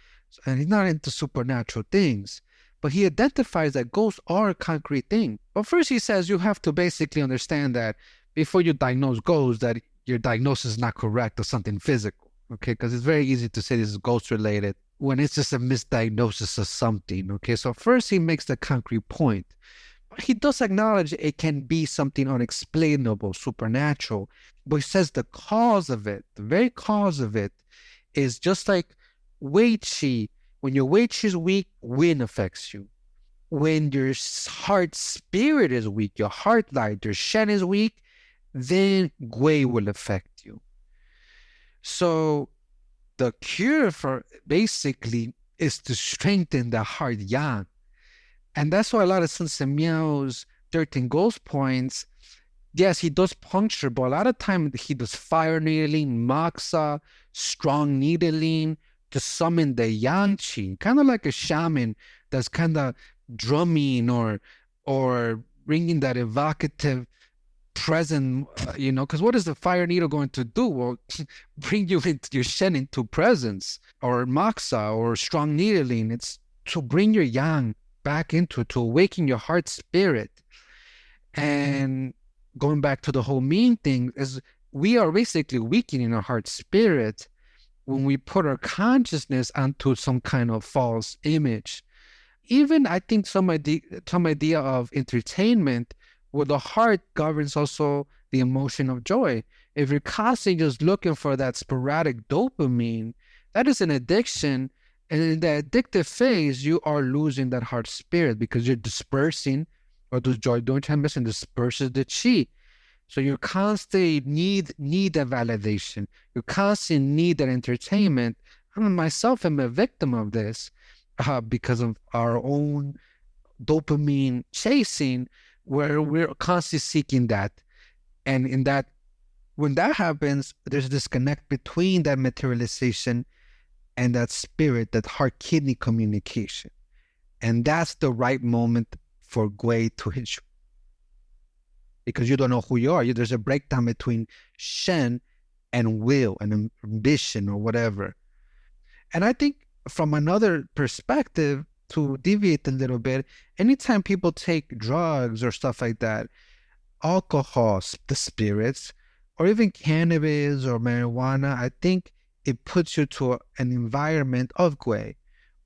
Speaker 5: and he's not into supernatural things. But he identifies that ghosts are a concrete thing. But first he says you have to basically understand that before you diagnose ghosts, that your diagnosis is not correct or something physical, okay? Because it's very easy to say this is ghost related when it's just a misdiagnosis of something, okay? So first he makes the concrete point. But he does acknowledge it can be something unexplainable, supernatural. But he says the cause of it, the very cause of it, is just like Wei Qi. When your Wei Qi is weak, wind affects you. When your heart spirit is weak, your heart light, your Shen is weak, then Gui will affect you. So the cure for basically is to strengthen the heart yang. And that's why a lot of Sun Miao's 13 ghost points, yes, he does puncture, but a lot of time he does fire needling, moxa, strong needling to summon the yang qi, kind of like a shaman that's kind of drumming or bringing that evocative present, because what is the fire needle going to do? Well, bring you into your Shen into presence, or Moxa, or strong needling. It's to bring your yang back to awaken your heart spirit. And going back to the whole mean thing, is we are basically weakening our heart spirit when we put our consciousness onto some kind of false image. Even I think some idea of entertainment, where the heart governs also the emotion of joy. If you're constantly just looking for that sporadic dopamine, that is an addiction. And in the addictive phase, you are losing that heart spirit, because you're dispersing, or those joy don't and disperses the chi. So you constantly need that validation. You constantly need that entertainment. I myself am a victim of this because of our own dopamine chasing, where we're constantly seeking that. And when that happens, there's a disconnect between that materialization and that spirit, that heart-kidney communication. And that's the right moment for Gui to hit you. Because you don't know who you are. There's a breakdown between Shen and will and ambition or whatever. And I think from another perspective, to deviate a little bit, anytime people take drugs or stuff like that, alcohol, the spirits, or even cannabis or marijuana, I think it puts you to an environment of Gui,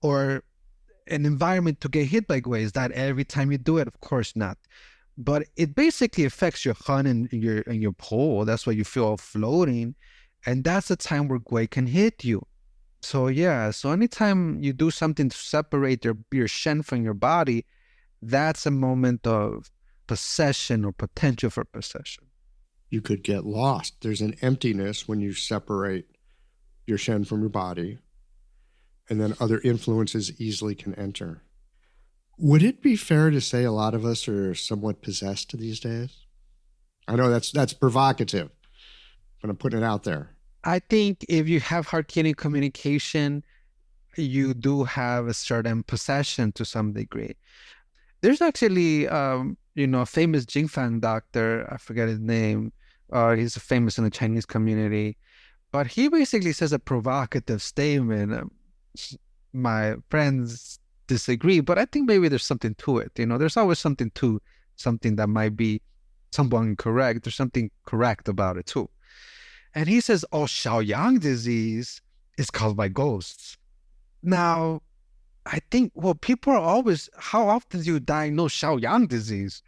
Speaker 5: or an environment to get hit by Gui. Is that every time you do it? Of course not. But it basically affects your hun and your pole. That's why you feel floating. And that's the time where Gui can hit you. So yeah, so anytime you do something to separate your Shen from your body, that's a moment of possession or potential for possession.
Speaker 2: You could get lost. There's an emptiness when you separate your Shen from your body, and then other influences easily can enter. Would it be fair to say a lot of us are somewhat possessed these days? I know that's provocative, but I'm putting it out there.
Speaker 5: I think if you have heart-kidney communication, you do have a certain possession to some degree. There's actually, a famous Jingfang doctor, I forget his name. He's famous in the Chinese community, but he basically says a provocative statement. My friends disagree, but I think maybe there's something to it. There's always something that might be somewhat incorrect. There's something correct about it too. And he says, Xiaoyang disease is caused by ghosts. Now, I think, people are always, how often do you diagnose Xiaoyang disease?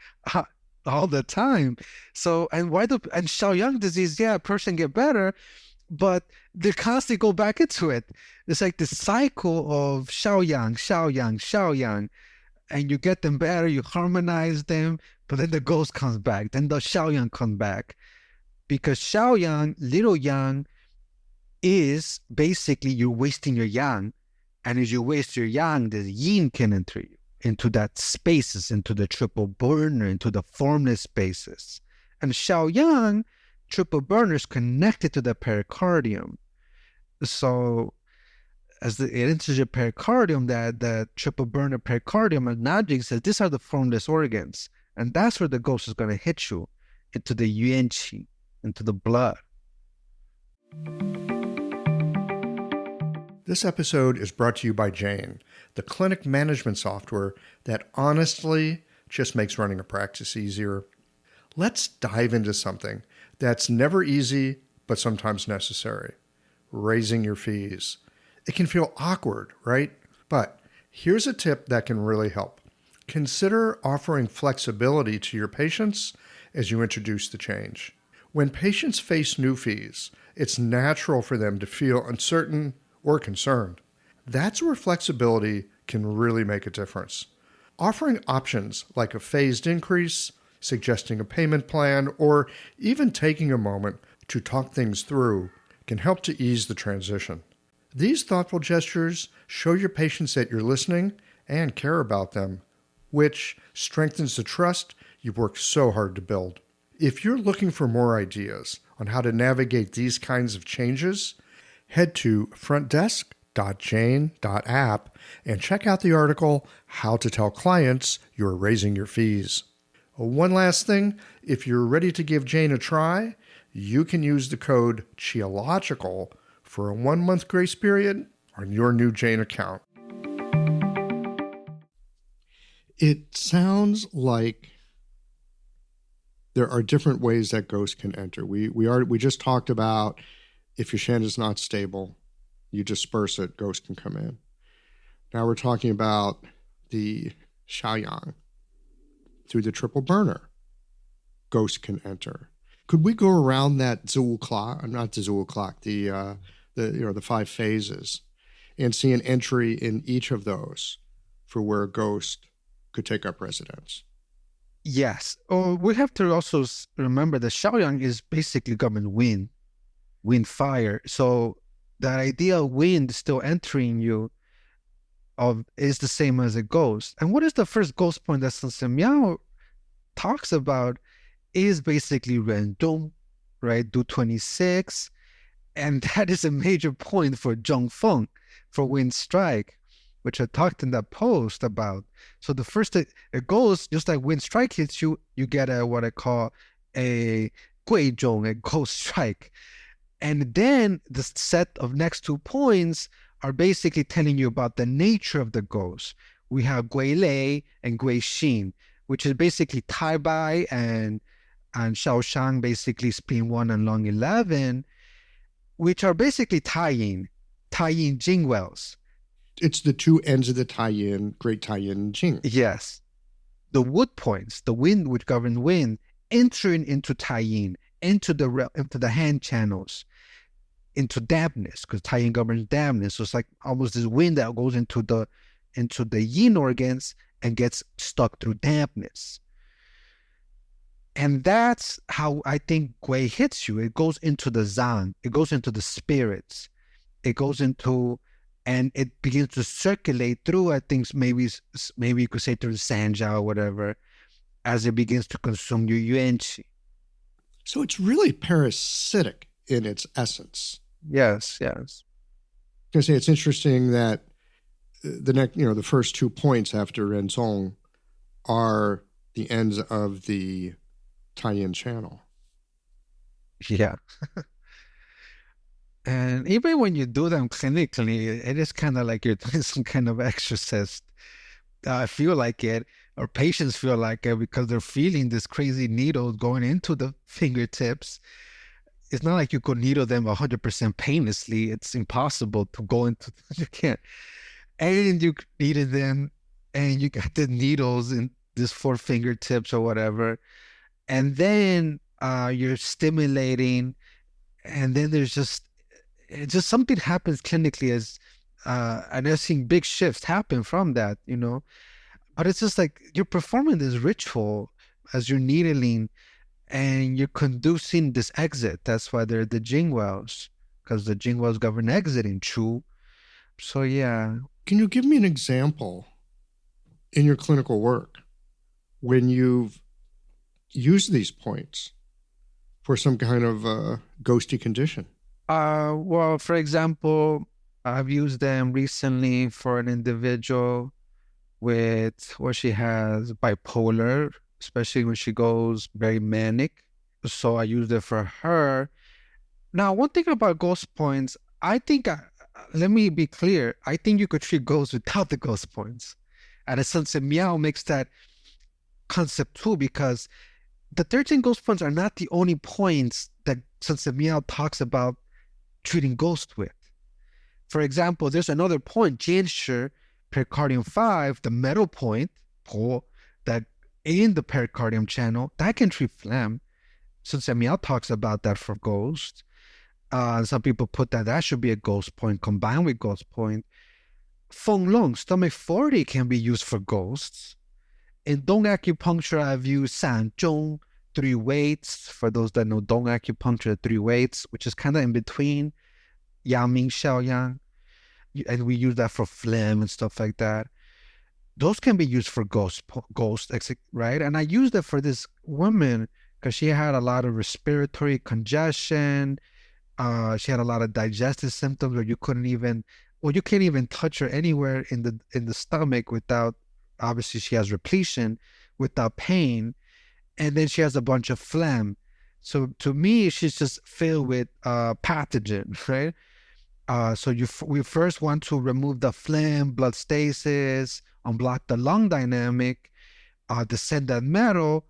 Speaker 5: All the time. So, and Xiaoyang disease, yeah, a person get better, but they constantly go back into it. It's like the cycle of Xiaoyang, and you get them better, you harmonize them, but then the ghost comes back, then the Xiaoyang comes back. Because Xiaoyang, little yang, is basically you're wasting your yang. And as you waste your yang, the yin can enter you into that spaces, into the triple burner, into the formless spaces. And Xiaoyang, triple burner, is connected to the pericardium. So as it enters your pericardium, that the triple burner pericardium, and Najing says, these are the formless organs. And that's where the ghost is going to hit you, into the yuan qi, into the blood.
Speaker 2: This episode is brought to you by Jane, the clinic management software that honestly just makes running a practice easier. Let's dive into something that's never easy, but sometimes necessary: raising your fees. It can feel awkward, right? But here's a tip that can really help. Consider offering flexibility to your patients as you introduce the change. When patients face new fees, it's natural for them to feel uncertain or concerned. That's where flexibility can really make a difference. Offering options like a phased increase, suggesting a payment plan, or even taking a moment to talk things through can help to ease the transition. These thoughtful gestures show your patients that you're listening and care about them, which strengthens the trust you've worked so hard to build. If you're looking for more ideas on how to navigate these kinds of changes, head to frontdesk.jane.app and check out the article, How to Tell Clients You're Raising Your Fees. One last thing, if you're ready to give Jane a try, you can use the code QIOLOGICAL for a 1-month grace period on your new Jane account. It sounds like there are different ways that ghosts can enter. We just talked about if your Shen is not stable, you disperse it, ghosts can come in. Now we're talking about the Xiaoyang. Through the triple burner, ghosts can enter. Could we go around that Zul clock, not the Zul clock, the 5 phases, and see an entry in each of those for where a ghost could take up residence?
Speaker 5: Yes. Oh, we have to also remember that Xiaoyang is basically governed wind fire. So that idea of wind still entering you is the same as a ghost. And what is the first ghost point that Sun Miao talks about is basically Rendong, right? Do 26. And that is a major point for Zhongfeng, for wind strike, which I talked in that post about. So the first, it goes, just like wind strike hits you, you get what I call a Guizhong, a ghost strike. And then the set of next 2 points are basically telling you about the nature of the ghost. We have Gui Lei and Gui Xin, which is basically Tai Bai and Shaoshang, basically spin 1 and long 11, which are basically tie-in Jing wells.
Speaker 2: It's the 2 ends of the tie-in, Great Tie-in Jing.
Speaker 5: Yes. The wood points, the wind which govern wind, entering into tie-in, into the hand channels, into dampness, because tie-in governs dampness. So it's like almost this wind that goes into the yin organs and gets stuck through dampness. And that's how I think Gui hits you. It goes into the Zang. It goes into the spirits. It goes into, and it begins to circulate through, I think maybe you could say through the Sanja or whatever, as it begins to consume your yuanqi.
Speaker 2: So it's really parasitic in its essence.
Speaker 5: Yes.
Speaker 2: I was going to say it's interesting that the first 2 points after Renzong are the ends of the tie-in channel.
Speaker 5: Yeah. And even when you do them clinically, it is kind of like you're doing some kind of exorcist. I feel like it, or patients feel like it, because they're feeling this crazy needle going into the fingertips. It's not like you could needle them 100% painlessly. It's impossible to go into, you can't. And you needed them, and you got the needles in these 4 fingertips or whatever. And then you're stimulating, and then there's just something happens clinically and I've seen big shifts happen from that, But it's just like you're performing this ritual as you're needling, and you're conducing this exit. That's why they're the Jing wells, because the Jing wells govern exiting, true. So yeah.
Speaker 2: Can you give me an example in your clinical work when you've used these points for some kind of ghosty condition?
Speaker 5: Well, for example, I've used them recently for an individual where she has bipolar, especially when she goes very manic. So I used it for her. Now, one thing about ghost points, I think, let me be clear, I think you could treat ghosts without the ghost points. And a sense of Miao makes that concept too, because the 13 ghost points are not the only points that Sense Miao talks about treating ghosts with. For example, there's another point, Jianshi, pericardium 5, the metal point, that in the pericardium channel, that can treat phlegm. Sense Miao talks about that for ghosts. Some people put that should be a ghost point combined with ghost point. Feng Long, stomach 40 can be used for ghosts. In Dong acupuncture, I've used San Zhong, 3 weights. For those that know Dong acupuncture, 3 weights, which is kind of in between Yang Ming Xiaoyang. And we use that for phlegm and stuff like that. Those can be used for ghosts, right? And I used that for this woman because she had a lot of respiratory congestion. She had a lot of digestive symptoms where you can't even touch her anywhere in the stomach without, obviously she has repletion, without pain. and then she has a bunch of phlegm. So to me, she's just filled with pathogen, right? So we first want to remove the phlegm, blood stasis, unblock the lung dynamic, descend that metal,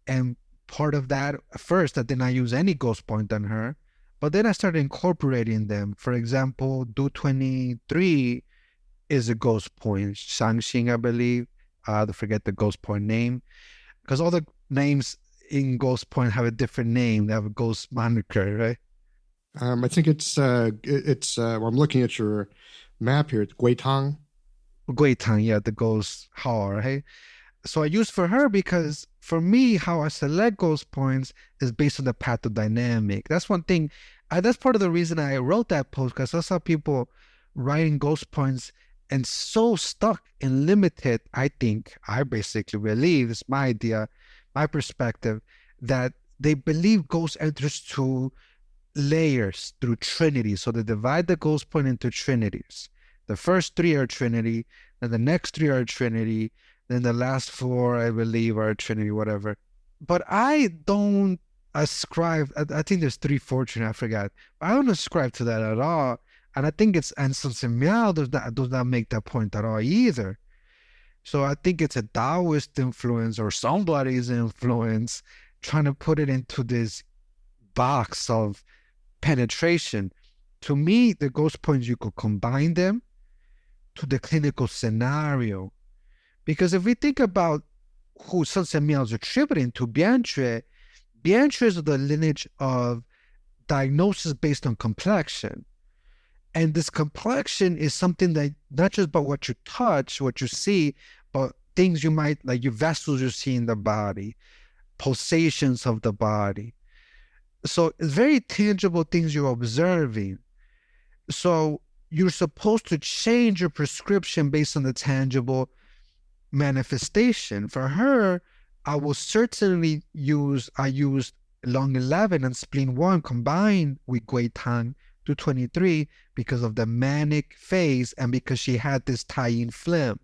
Speaker 5: and part of that first, I did not use any ghost point on her, but then I started incorporating them. For example, Do 23 is a ghost point. Shangxing, I believe. I forget the ghost point name, because all the names in ghost point have a different name. They have a ghost moniker, right?
Speaker 2: I think well, I'm looking at your map here. It's Guitang.
Speaker 5: Guitang, yeah, the ghost hall, right? So I use for her because for me, how I select ghost points is based on the pathodynamic. That's one thing. That's part of the reason I wrote that post, because I saw people writing ghost points and so stuck and limited. I basically believe, it's my idea, my perspective, that they believe ghost enters through layers, through Trinity. So they divide the ghost point into Trinities. The first 3 are Trinity, then the next 3 are Trinity, then the last 4, I believe, are Trinity, whatever. But I don't ascribe, I think there's 3 fortune, I forgot. But I don't ascribe to that at all. And I think it's Anson Senyal does not make that point at all either. So I think it's a Taoist influence or somebody's influence trying to put it into this box of penetration. To me, the ghost points, you could combine them to the clinical scenario. Because if we think about who Sun Miao is attributing to Bianche is the lineage of diagnosis based on complexion. And this complexion is something that not just about what you touch, what you see, but things you might, like your vessels you see in the body, pulsations of the body. So it's very tangible things you're observing. So you're supposed to change your prescription based on the tangible manifestation. For her, I will certainly I used lung 11 and spleen 1 combined with Gui Tang to 23 because of the manic phase and because she had this tying phlegm.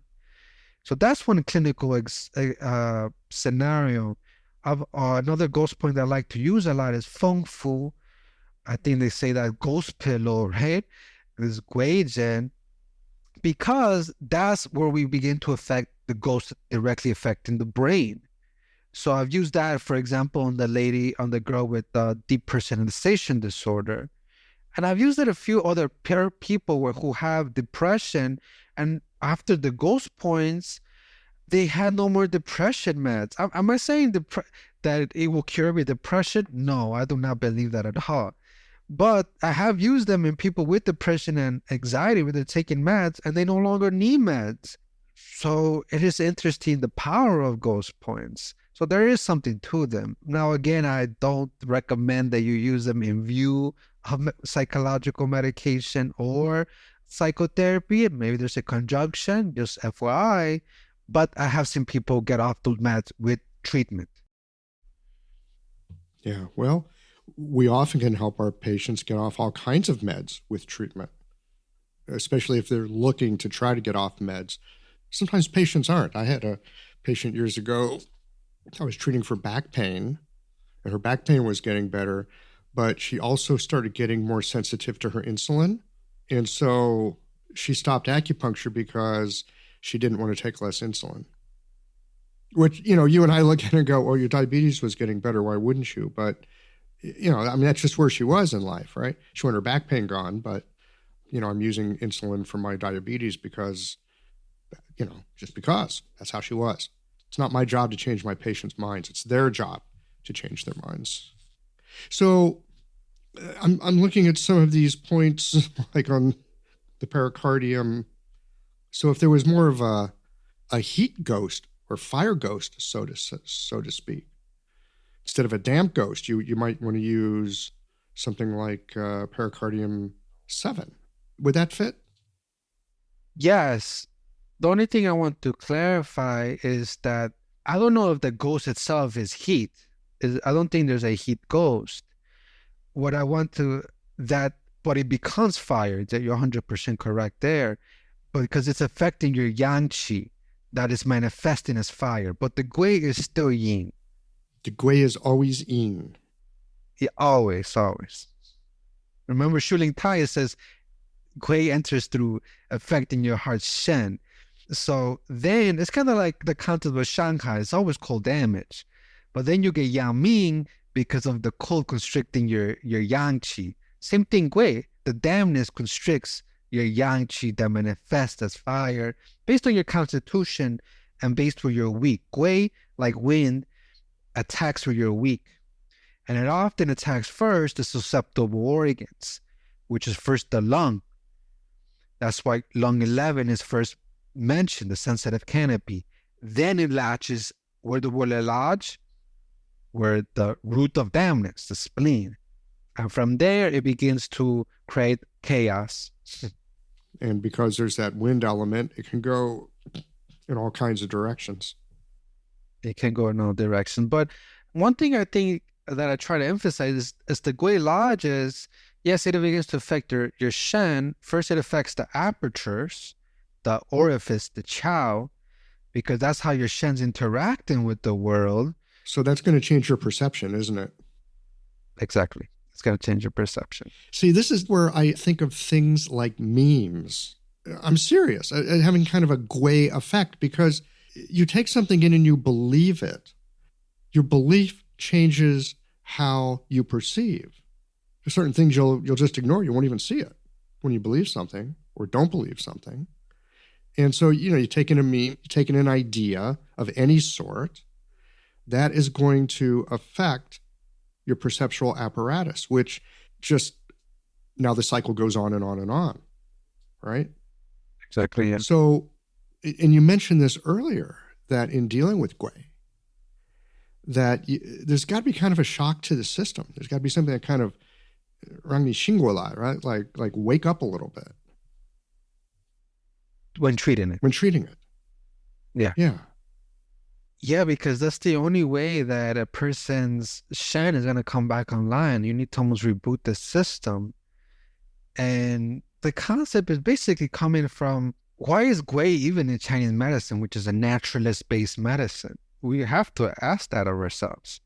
Speaker 5: So that's one clinical scenario. Another ghost point that I like to use a lot is Feng Fu. I think they say that ghost pillow, right? This Gui Zhen, because that's where we begin to affect the ghost directly affecting the brain. So I've used that, for example, on the girl with deep personalization disorder. And I've used it a few other people who have depression, and after the ghost points, they had no more depression meds. Am I saying that it will cure me depression? No, I do not believe that at all. But I have used them in people with depression and anxiety where they're taking meds and they no longer need meds. So it is interesting, the power of ghost points. So there is something to them. Now, again, I don't recommend that you use them in view of psychological medication or psychotherapy. Maybe there's a conjunction, just FYI. But I have seen people get off those meds with treatment.
Speaker 2: Yeah, well, we often can help our patients get off all kinds of meds with treatment, especially if they're looking to try to get off meds. Sometimes patients aren't. I had a patient years ago I was treating for back pain, and her back pain was getting better, but she also started getting more sensitive to her insulin. And so she stopped acupuncture because she didn't want to take less insulin. Which, you and I look at it and go, well, your diabetes was getting better. Why wouldn't you? But, that's just where she was in life, right? She wanted her back pain gone, but, I'm using insulin for my diabetes because, just because. That's how she was. It's not my job to change my patients' minds. It's their job to change their minds. So I'm looking at some of these points, like on the pericardium. So if there was more of a heat ghost or fire ghost, so to speak, instead of a damp ghost, you might want to use something like pericardium 7. Would that fit?
Speaker 5: Yes. The only thing I want to clarify is that I don't know if the ghost itself is heat. I don't think there's a heat ghost. But it becomes fire, that you're 100% correct there, but because it's affecting your yang qi that is manifesting as fire. But the gui is still yin.
Speaker 2: The gui is always in.
Speaker 5: Yeah, always, always. Remember, Shuling Tai, it says, gui enters through affecting your heart's shen. So then it's kind of like the concept of Shanghai. It's always cold damage. But then you get Yang Ming because of the cold constricting your yang qi. Same thing, gui. The dampness constricts your yang qi that manifests as fire based on your constitution and based where you're weak. Gui, like wind, attacks where you're weak. And it often attacks first the susceptible organs, which is first the lung. That's why lung 11 is first mentioned, the sensitive canopy. Then it latches where the will lodge, where the root of dampness, the spleen. And from there, it begins to create chaos.
Speaker 2: And because there's that wind element, it can go in all kinds of directions.
Speaker 5: It can go in all directions. But one thing I think that I try to emphasize is the gui lodges, yes, it begins to affect your shen. First, it affects the apertures, the orifice, the chow, because that's how your shen's interacting with the world.
Speaker 2: So that's going to change your perception, isn't it?
Speaker 5: Exactly. It's going to change your perception.
Speaker 2: See, this is where I think of things like memes. I'm serious, having kind of a gui effect, because you take something in and you believe it. Your belief changes how you perceive. There's certain things you'll just ignore. You won't even see it when you believe something or don't believe something. And so, you take in a meme, you take in an idea of any sort, that is going to affect your perceptual apparatus, which just, now the cycle goes on and on and on, right?
Speaker 5: Exactly. Yeah.
Speaker 2: So, and you mentioned this earlier, that in dealing with gui, that there's got to be kind of a shock to the system. There's got to be something that kind of, right? Like wake up a little bit.
Speaker 5: When treating it. Yeah.
Speaker 2: Yeah.
Speaker 5: Yeah, because that's the only way that a person's shen is going to come back online. You need to almost reboot the system. And the concept is basically coming from, why is gui even in Chinese medicine, which is a naturalist-based medicine? We have to ask that of ourselves.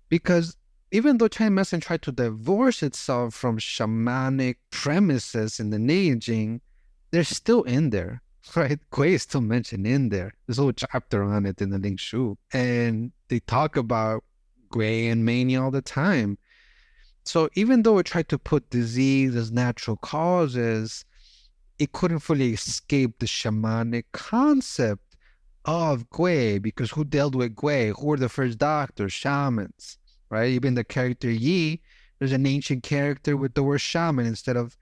Speaker 5: Because even though Chinese medicine tried to divorce itself from shamanic premises in the Neijing, they're still in there, right? Gui is still mentioned in there. There's a whole chapter on it in the Ling Shu. And they talk about gui and mania all the time. So even though it tried to put disease as natural causes, it couldn't fully escape the shamanic concept of gui, because who dealt with gui? Who were the first doctors? Shamans, right? Even the character Yi, there's an ancient character with the word shaman instead of,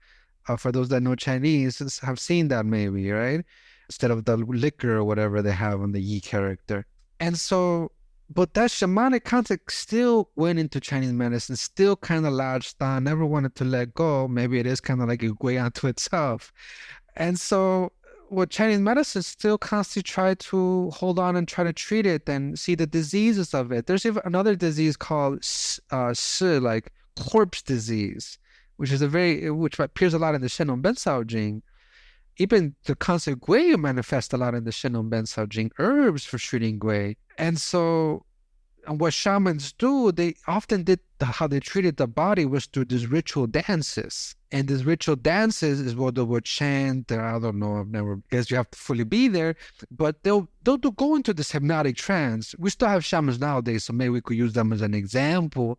Speaker 5: for those that know Chinese, have seen that maybe, right? Instead of the liquor or whatever they have on the Yi character. And so, but that shamanic concept still went into Chinese medicine, still kind of latched on, never wanted to let go. Maybe it is kind of like a gui unto itself. And so what Chinese medicine still constantly try to hold on and try to treat it and see the diseases of it. There's even another disease called like corpse disease, which appears a lot in the Shenong Bensao Jing. Even the concept gui manifests a lot in the Shenong Bensao Jing, herbs for treating gui. And so, and what shamans do, they often did, how they treated the body was through these ritual dances. And these ritual dances is what they would chant. I don't know, I've never, guess you have to fully be there, but they'll go into this hypnotic trance. We still have shamans nowadays, so maybe we could use them as an example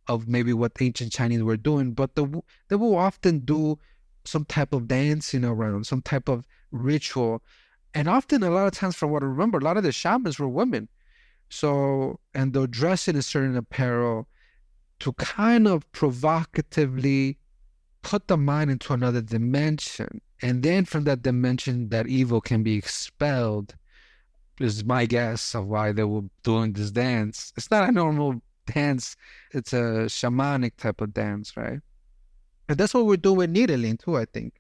Speaker 5: of maybe what ancient Chinese were doing, but they will often do some type of dancing around, some type of ritual. And often, a lot of times, from what I remember, a lot of the shamans were women. So, and they'll dress in a certain apparel to kind of provocatively put the mind into another dimension. And then from that dimension, that evil can be expelled. This is my guess of why they were doing this dance. It's not a normal dance. It's a shamanic type of dance, right? And that's what we're doing with needling too, I think.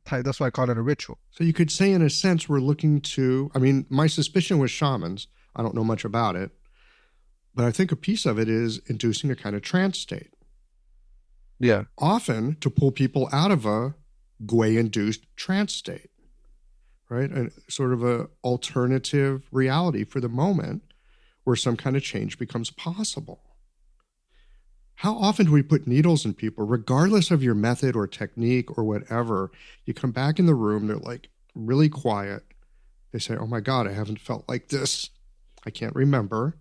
Speaker 5: That's why I call it a ritual.
Speaker 2: So you could say, in a sense, we're looking to, my suspicion was shamans. I don't know much about it. But I think a piece of it is inducing a kind of trance state.
Speaker 5: Yeah.
Speaker 2: Often to pull people out of a gui-induced trance state, right? And sort of a alternative reality for the moment where some kind of change becomes possible. How often do we put needles in people, regardless of your method or technique or whatever? You come back in the room, they're like really quiet. They say, oh my God, I haven't felt like this. I can't remember.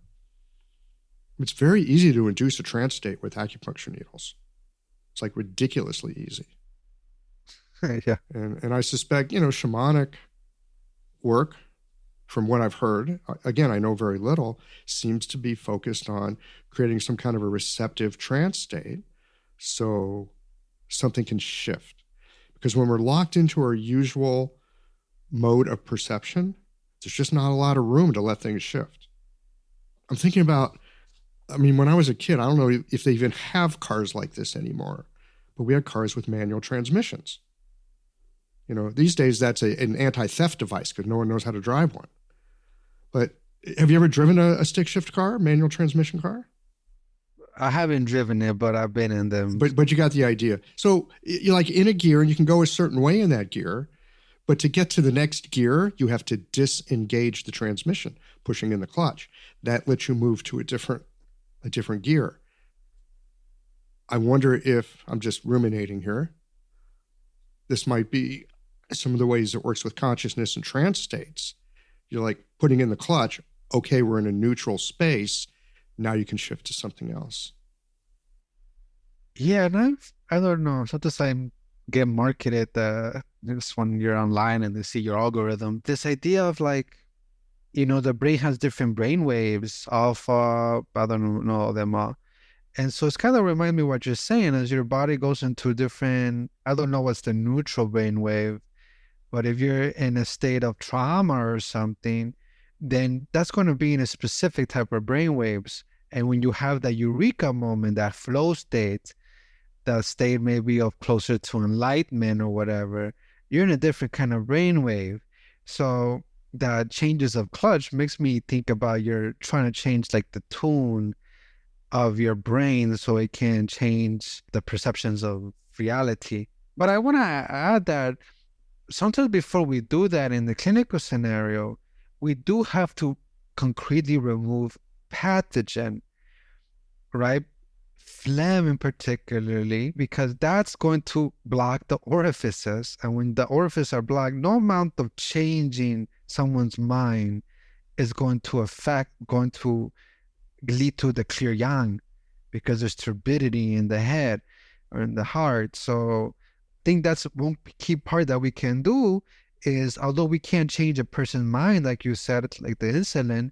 Speaker 2: It's very easy to induce a trance state with acupuncture needles. It's like ridiculously easy.
Speaker 5: Yeah.
Speaker 2: And I suspect, shamanic work, from what I've heard, again, I know very little, seems to be focused on creating some kind of a receptive trance state so something can shift. Because when we're locked into our usual mode of perception, there's just not a lot of room to let things shift. I'm thinking about, when I was a kid, I don't know if they even have cars like this anymore, but we had cars with manual transmissions. These days that's an anti-theft device because no one knows how to drive one. But have you ever driven a stick shift car, manual transmission car?
Speaker 5: I haven't driven it, but I've been in them.
Speaker 2: But you got the idea. So you're like in a gear and you can go a certain way in that gear, but to get to the next gear, you have to disengage the transmission, pushing in the clutch. That lets you move to a different gear. I wonder if, I'm just ruminating here, this might be some of the ways it works with consciousness and trance states. You're like putting in the clutch, okay, we're in a neutral space. Now you can shift to something else.
Speaker 5: Yeah, and I don't know. Sometimes I get marketed this when you're online and they see your algorithm. This idea of like, the brain has different brain waves, alpha, I don't know them all. And so it's kind of remind me what you're saying as your body goes into different, I don't know what's the neutral brain wave, but if you're in a state of trauma or something, then that's going to be in a specific type of brain waves. And when you have that eureka moment, that flow state, that state maybe of closer to enlightenment or whatever, you're in a different kind of brain wave. So the changes of clutch makes me think about you're trying to change like the tune of your brain so it can change the perceptions of reality. But I want to add that sometimes before we do that in the clinical scenario, we do have to concretely remove pathogen, right? Phlegm particularly, because that's going to block the orifices. And when the orifices are blocked, no amount of changing someone's mind is going to lead to the clear yang, because there's turbidity in the head or in the heart. So I think that's one key part that we can do is, although we can't change a person's mind, like you said, like the insulin,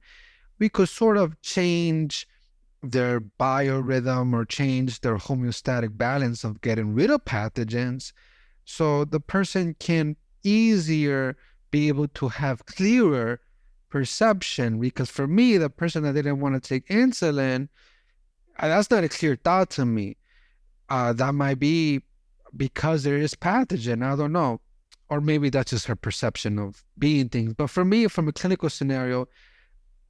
Speaker 5: we could sort of change their biorhythm or change their homeostatic balance of getting rid of pathogens so the person can easier be able to have clearer perception. Because for me, the person that didn't want to take insulin, that's not a clear thought to me. That might be because there is pathogen, I don't know. Or maybe that's just her perception of being things. But for me, from a clinical scenario,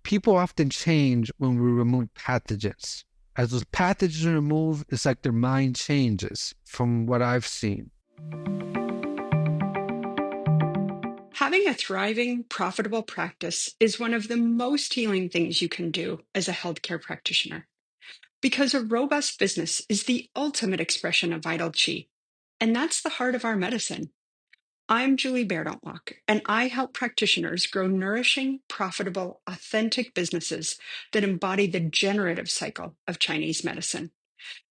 Speaker 5: people often change when we remove pathogens. As those pathogens are removed, it's like their mind changes from what I've seen.
Speaker 6: Having a thriving, profitable practice is one of the most healing things you can do as a healthcare practitioner. Because a robust business is the ultimate expression of vital chi. And that's the heart of our medicine. I'm Julie Bairdontlock, and I help practitioners grow nourishing, profitable, authentic businesses that embody the generative cycle of Chinese medicine.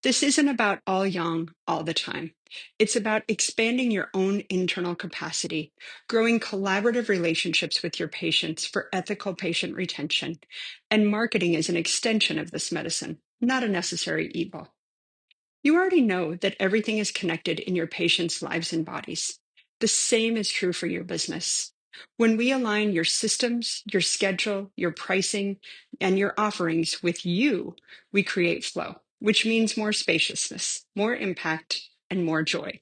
Speaker 6: This isn't about all yang all the time. It's about expanding your own internal capacity, growing collaborative relationships with your patients for ethical patient retention, and marketing as an extension of this medicine, not a necessary evil. You already know that everything is connected in your patients' lives and bodies. The same is true for your business. When we align your systems, your schedule, your pricing, and your offerings with you, we create flow, which means more spaciousness, more impact, and more joy.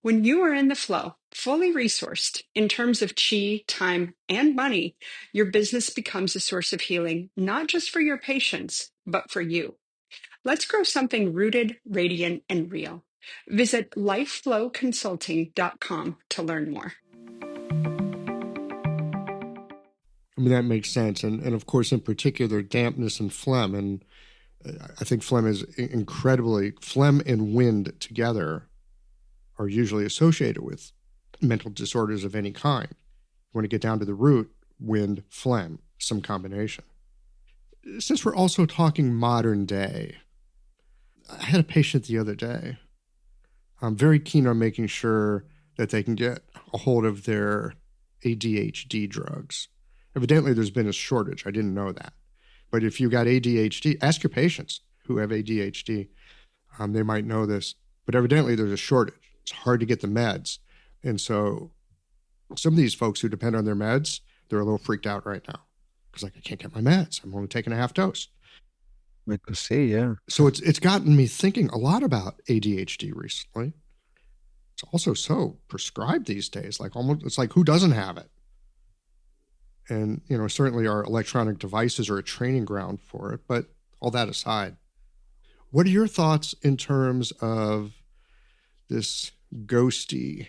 Speaker 6: When you are in the flow, fully resourced in terms of chi, time, and money, your business becomes a source of healing, not just for your patients, but for you. Let's grow something rooted, radiant, and real. Visit lifeflowconsulting.com to learn more.
Speaker 2: I mean, that makes sense. And of course, in particular, dampness and phlegm. And I think phlegm and wind together are usually associated with mental disorders of any kind. You want to get down to the root, wind, phlegm, some combination. Since we're also talking modern day, I had a patient the other day. I'm very keen on making sure that they can get a hold of their ADHD drugs. Evidently, there's been a shortage. I didn't know that. But if you got ADHD, ask your patients who have ADHD. They might know this. But evidently, there's a shortage. It's hard to get the meds. And so some of these folks who depend on their meds, they're a little freaked out right now. Because I can't get my meds. I'm only taking a half dose.
Speaker 5: I could see, yeah.
Speaker 2: So it's gotten me thinking a lot about ADHD recently. It's also so prescribed these days. It's like who doesn't have it? And, certainly our electronic devices are a training ground for it. But all that aside, what are your thoughts in terms of this ghosty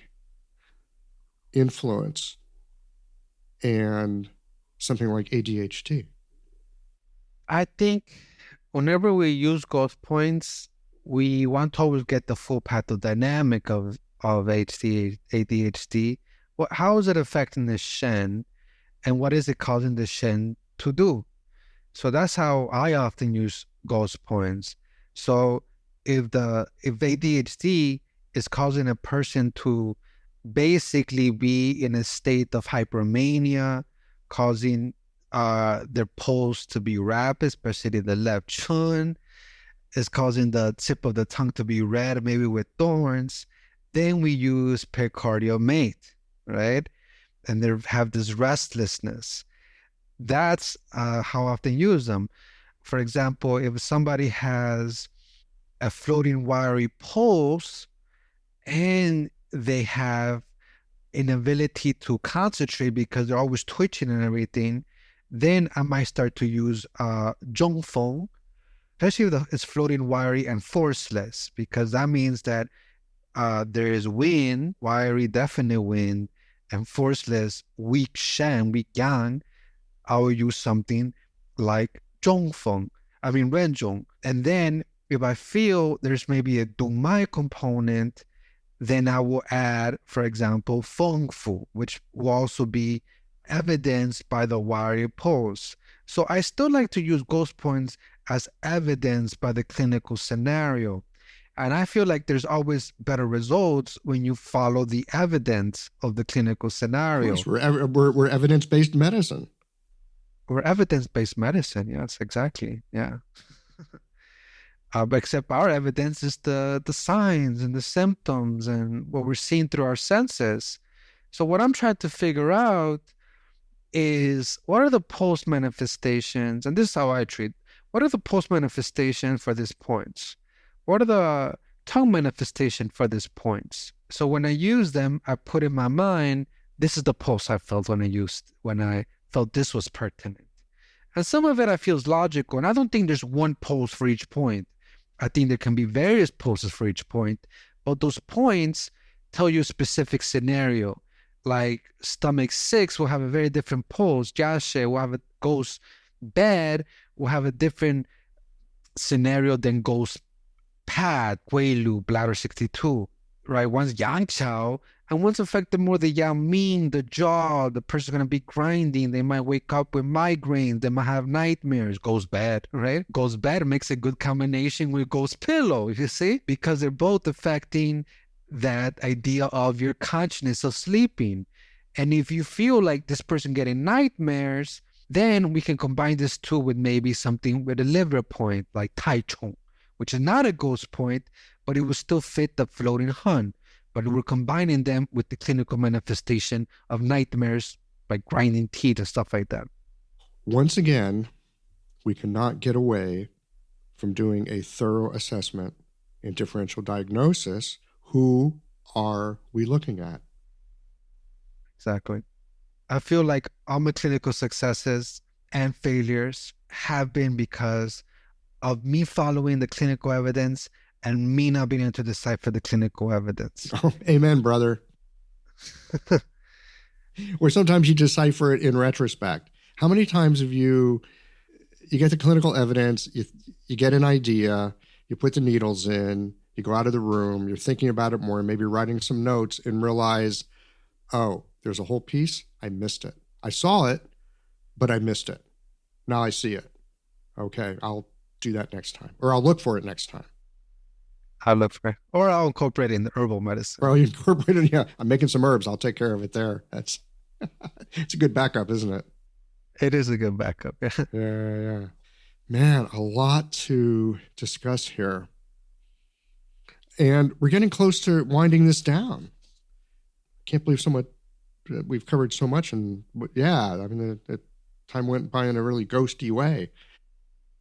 Speaker 2: influence and something like ADHD?
Speaker 5: I think whenever we use ghost points, we want to always get the full pathodynamic of ADHD. How is it affecting the Shen, and what is it causing the Shen to do? So that's how I often use ghost points. So if ADHD is causing a person to basically be in a state of hypermania, causing their pulse to be rapid, especially the left chin, is causing the tip of the tongue to be red, maybe with thorns, then we use pericardial mate, right? And they have this restlessness. That's how I often use them. For example, if somebody has a floating wiry pulse and they have inability to concentrate because they're always twitching and everything, then I might start to use zhongfeng, especially if it's floating wiry and forceless, because that means that there is wind, wiry, definite wind, and forceless, weak shen, weak yang. I will use something like zhongfeng, renzhong. And then if I feel there's maybe a dongmai component, then I will add, for example, fengfu, which will also be evidenced by the wiry pulse. So I still like to use ghost points as evidence by the clinical scenario. And I feel like there's always better results when you follow the evidence of the clinical scenario.
Speaker 2: Of course, we're evidence-based medicine.
Speaker 5: We're evidence-based medicine, yes, exactly, yeah. Except our evidence is the signs and the symptoms and what we're seeing through our senses. So what I'm trying to figure out is, what are the post manifestations? And this is how I treat. What are the post manifestations for these points? What are the tongue manifestation for these points? So when I use them, I put in my mind, this is the pulse I felt when I felt this was pertinent. And some of it I feel is logical, and I don't think there's one pulse for each point. I think there can be various pulses for each point, but those points tell you a specific scenario. Like stomach 6 will have a very different pulse. Jashe will have a ghost bed, will have a different scenario than ghost pad, Guilu, bladder 62, right? One's yang chao, and one's affected more the yang ming, the jaw, the person's going to be grinding. They might wake up with migraines. They might have nightmares. Ghost bed, right? Ghost bed makes a good combination with ghost pillow, you see? Because they're both affecting that idea of your consciousness of sleeping. And if you feel like this person getting nightmares, then we can combine this too with maybe something with a liver point, like Tai Chong, which is not a ghost point, but it will still fit the floating hun. But we're combining them with the clinical manifestation of nightmares, like grinding teeth and stuff like that.
Speaker 2: Once again, we cannot get away from doing a thorough assessment and differential diagnosis. Who are we looking at?
Speaker 5: Exactly. I feel like all my clinical successes and failures have been because of me following the clinical evidence and me not being able to decipher the clinical evidence.
Speaker 2: Oh, amen, brother. Or sometimes you decipher it in retrospect. How many times have you get the clinical evidence, you get an idea, you put the needles in, you go out of the room, you're thinking about it more, maybe writing some notes and realize, oh, there's a whole piece. I missed it. I saw it, but I missed it. Now I see it. Okay, I'll do that next time, or I'll look for it next time.
Speaker 5: I'll look for it. Or I'll incorporate it in the herbal medicine.
Speaker 2: Or I'll incorporate it. Yeah, I'm making some herbs. I'll take care of it there. That's it's a good backup, isn't it?
Speaker 5: It is a good backup.
Speaker 2: Yeah. Man, a lot to discuss here. And we're getting close to winding this down. Can't believe we've covered so much. And yeah, I mean, the time went by in a really ghosty way.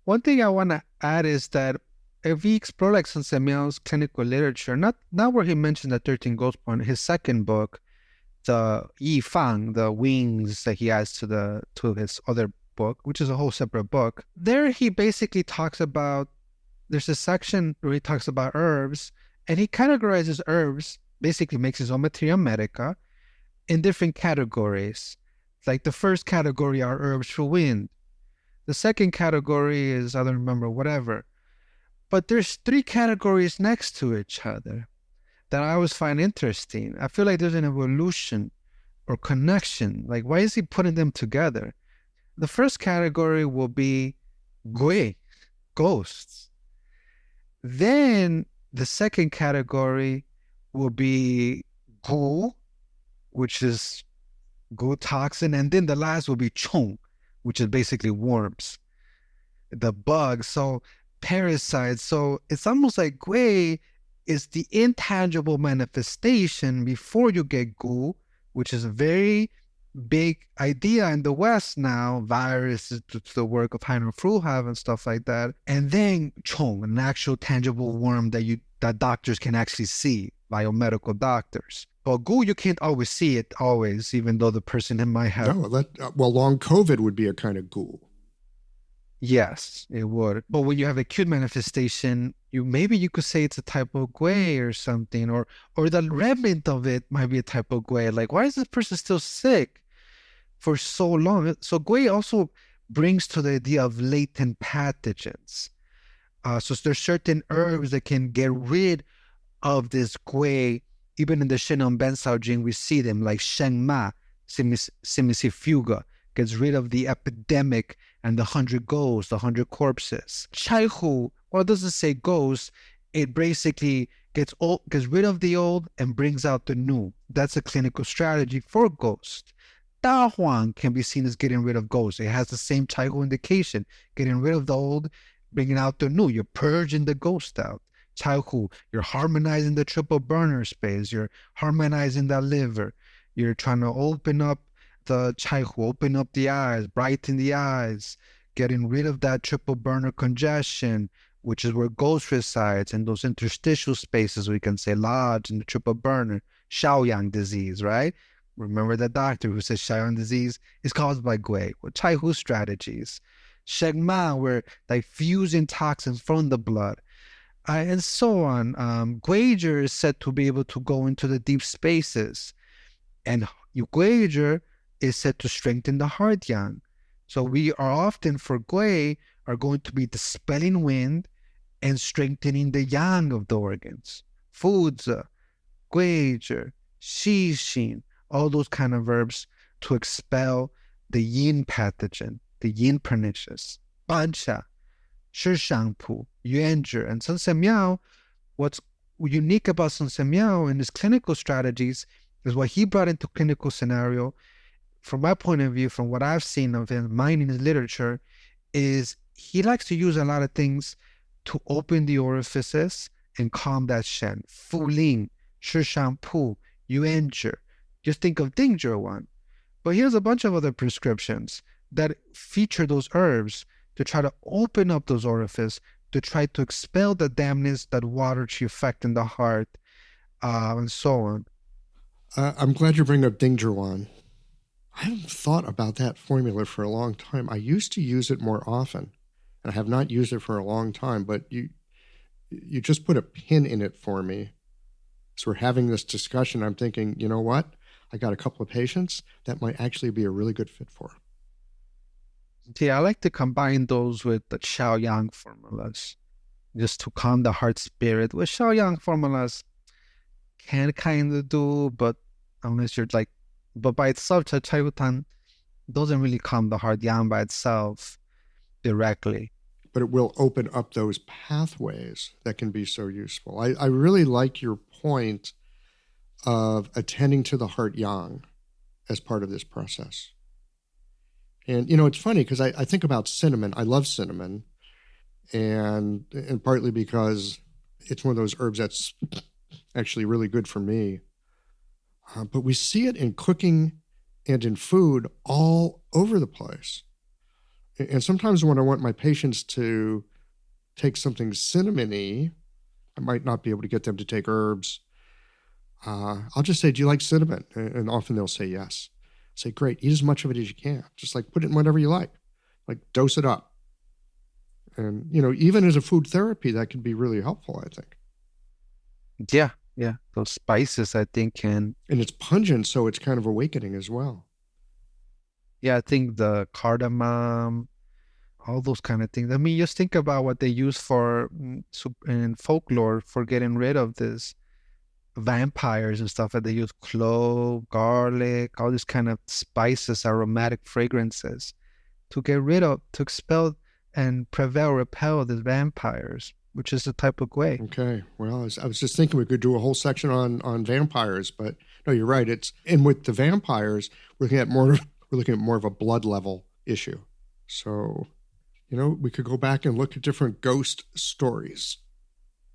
Speaker 5: One thing I want to add is that if we explore like Sun Miao's clinical literature, not where he mentioned the 13 Ghost Point, his second book, the Yi Fang, the wings that he adds to his other book, which is a whole separate book. There he basically talks about, there's a section where he talks about herbs, and he categorizes herbs, basically makes his own materia medica, in different categories. Like the first category are herbs for wind. The second category is, I don't remember, whatever. But there's 3 categories next to each other that I always find interesting. I feel like there's an evolution or connection. Like, why is he putting them together? The first category will be gui, ghosts. Then the second category will be gu, which is gu toxin. And then the last will be chong, which is basically worms, the bugs. So parasites. So it's almost like gui is the intangible manifestation before you get gu, which is a very big idea in the West now. Viruses, to the work of Heinrich Fruehauf and stuff like that. And then chong, an actual tangible worm that doctors can actually see, biomedical doctors. But gu, you can't always see it always, even though the person might have.
Speaker 2: No, long COVID would be a kind of ghoul.
Speaker 5: Yes, it would. But when you have acute manifestation, maybe you could say it's a type of gui or something, or the remnant of it might be a type of gui. Like, why is this person still sick for so long? So gui also brings to the idea of latent pathogens. So there's certain herbs that can get rid of this gui. Even in the Shinnon Bensao Jing, we see them, like Shengma, Simicifuga, gets rid of the epidemic and the 100 ghosts, the 100 corpses. Chaihu, well, it doesn't say ghosts. It basically gets rid of the old and brings out the new. That's a clinical strategy for ghosts. Da Huang can be seen as getting rid of ghosts. It has the same Chaihu indication, getting rid of the old, bringing out the new. You're purging the ghost out. Chaihu, you're harmonizing the triple burner space. You're harmonizing the liver. You're trying to open up the Chaihu, open up the eyes, brighten the eyes, getting rid of that triple burner congestion, which is where ghost resides, in those interstitial spaces, we can say lodge in the triple burner. Shaoyang disease, right? Remember that doctor who says Shaoyang disease is caused by gui. Well, Chaihu strategies. Shengma, where like fusing toxins from the blood. And so on. Guiger is said to be able to go into the deep spaces. And Guiger is said to strengthen the heart yang. So we are often, for gui, are going to be dispelling wind and strengthening the yang of the organs. Fuzi, guiger, xixin, all those kind of verbs to expel the yin pathogen, the yin pernicious. Banxia, Shishangpu, Yuanzhi, and Sun Miao. What's unique about Sun Miao in his clinical strategies is what he brought into clinical scenario. From my point of view, from what I've seen of him, mine in his literature, is he likes to use a lot of things to open the orifices and calm that shen. Fu Ling, Shishangpu, Yuanzhi. Just think of Dingzhi one. But here's a bunch of other prescriptions that feature those herbs to try to open up those orifices, to try to expel the dampness, that watery effect in the heart, and so on.
Speaker 2: I'm glad you bring up Dingzhi. I haven't thought about that formula for a long time. I used to use it more often, and I have not used it for a long time, but you just put a pin in it for me. So we're having this discussion. I'm thinking, you know what? I got a couple of patients that might actually be a really good fit for.
Speaker 5: Yeah, I like to combine those with the Shaoyang formulas just to calm the heart spirit, which Shaoyang formulas can kind of do, but unless you're like, but by itself, Chayutan doesn't really calm the heart yang by itself directly.
Speaker 2: But it will open up those pathways that can be so useful. I really like your point of attending to the heart yang as part of this process. And, it's funny because I think about cinnamon. I love cinnamon, and partly because it's one of those herbs that's actually really good for me. But we see it in cooking and in food all over the place. And sometimes when I want my patients to take something cinnamony, I might not be able to get them to take herbs. I'll just say, do you like cinnamon? And often they'll say yes. I say, great, eat as much of it as you can. Just like put it in whatever you like dose it up. And, even as a food therapy, that can be really helpful, I think.
Speaker 5: Yeah. Those spices, I think, can.
Speaker 2: And it's pungent, so it's kind of awakening as well.
Speaker 5: Yeah, I think the cardamom, all those kind of things. I mean, just think about what they use for in folklore for getting rid of this vampires and stuff. That they use clove, garlic, all these kind of spices, aromatic fragrances to get rid of, to expel and repel these vampires, which is a type of way.
Speaker 2: Okay. Well, I was just thinking we could do a whole section on vampires, but no, you're right. And with the vampires, we're looking at more of a blood level issue. So, we could go back and look at different ghost stories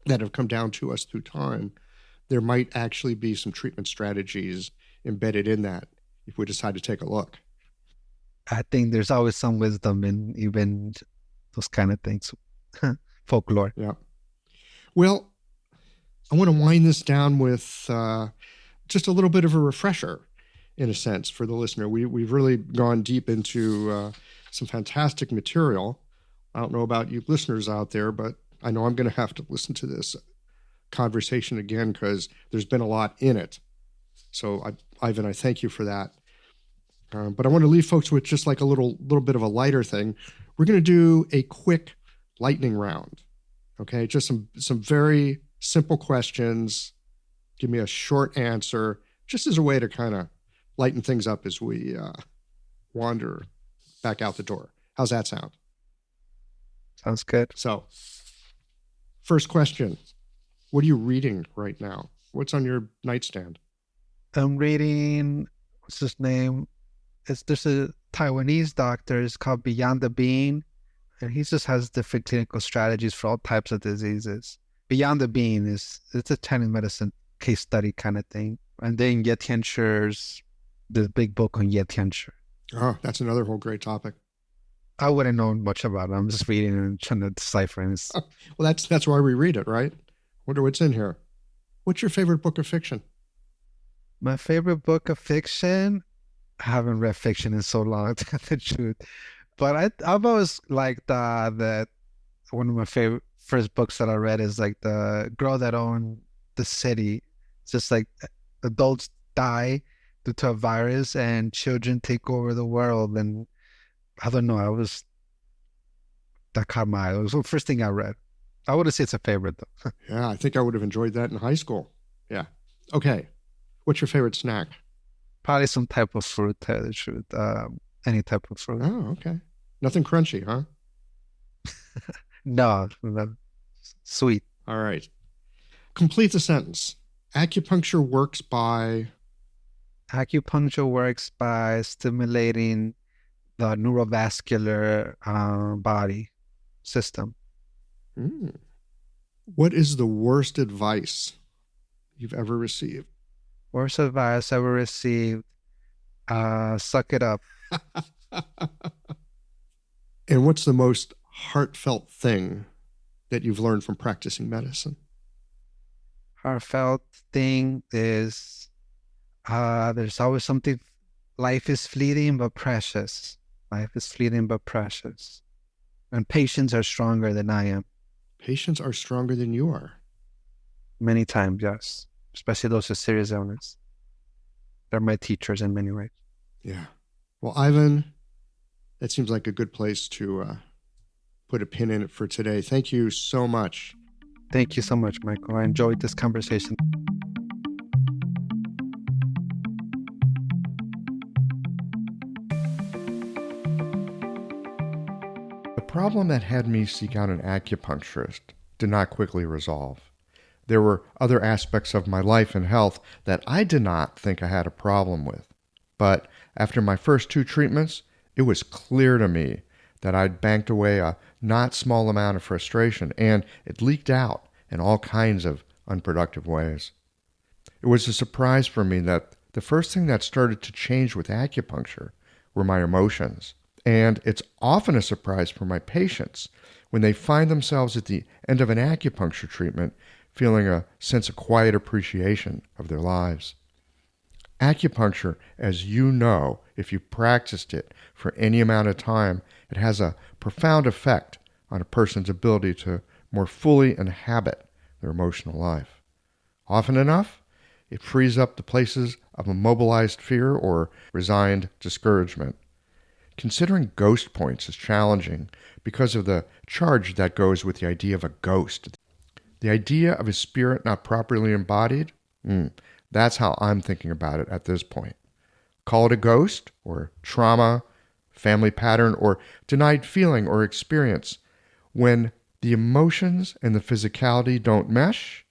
Speaker 2: that have come down to us through time. There might actually be some treatment strategies embedded in that if we decide to take a look.
Speaker 5: I think there's always some wisdom in even those kind of things. Folklore.
Speaker 2: Yeah. Well, I want to wind this down with just a little bit of a refresher, in a sense, for the listener. We've really gone deep into some fantastic material. I don't know about you listeners out there, but I know I'm going to have to listen to this conversation again because there's been a lot in it. So, Ivan, I thank you for that. But I want to leave folks with just like a little bit of a lighter thing. We're going to do a quick lightning round. Okay, just some very simple questions. Give me a short answer, just as a way to kind of lighten things up as we wander back out the door. How's that sound?
Speaker 5: Sounds good.
Speaker 2: So, first question. What are you reading right now? What's on your nightstand?
Speaker 5: I'm reading, what's his name? There's a Taiwanese doctor, it's called Beyond the Being, and he just has different clinical strategies for all types of diseases. Beyond the Being it's a Chinese medicine case study kind of thing. And then Ye Tianchi's, the big book on Ye Tianchi.
Speaker 2: Oh, that's another whole great topic.
Speaker 5: I wouldn't know much about it. I'm just reading and trying to decipher it.
Speaker 2: Well, that's why we read it, right? Wonder what's in here. What's your favorite book of fiction?
Speaker 5: My favorite book of fiction? I haven't read fiction in so long, to tell the truth. But I've always liked that one of my favorite first books that I read is like The Girl That Owned the City. It's just like adults die due to a virus and children take over the world. And I don't know, that caught my eye. It was the first thing I read. I wouldn't say it's a favorite though.
Speaker 2: Yeah, I think I would have enjoyed that in high school. Yeah. Okay. What's your favorite snack?
Speaker 5: Probably some type of fruit, to tell the truth. Any type of fruit.
Speaker 2: Oh, okay. Nothing crunchy, huh?
Speaker 5: No, sweet.
Speaker 2: All right. Complete the sentence. Acupuncture works by
Speaker 5: Stimulating the neurovascular body system.
Speaker 2: What is the worst advice you've ever received?
Speaker 5: Worst advice I ever received, suck it up.
Speaker 2: And what's the most heartfelt thing that you've learned from practicing medicine?
Speaker 5: Heartfelt thing is there's always something. Life is fleeting but precious. Life is fleeting but precious. And patients are stronger than I am.
Speaker 2: Patients are stronger than you are.
Speaker 5: Many times, yes. Especially those with serious illness. They're my teachers in many ways.
Speaker 2: Yeah. Well, Ivan, that seems like a good place to put a pin in it for today. Thank you so much.
Speaker 5: Thank you so much, Michael. I enjoyed this conversation.
Speaker 2: The problem that had me seek out an acupuncturist did not quickly resolve. There were other aspects of my life and health that I did not think I had a problem with. But after my first 2 treatments, it was clear to me that I'd banked away a not small amount of frustration, and it leaked out in all kinds of unproductive ways. It was a surprise for me that the first thing that started to change with acupuncture were my emotions. And it's often a surprise for my patients when they find themselves at the end of an acupuncture treatment feeling a sense of quiet appreciation of their lives. Acupuncture, as you know, if you practiced it for any amount of time, it has a profound effect on a person's ability to more fully inhabit their emotional life. Often enough, it frees up the places of immobilized fear or resigned discouragement. Considering ghost points is challenging because of the charge that goes with the idea of a ghost. The idea of a spirit not properly embodied, that's how I'm thinking about it at this point. Call it a ghost, or trauma, family pattern, or denied feeling or experience. When the emotions and the physicality don't mesh,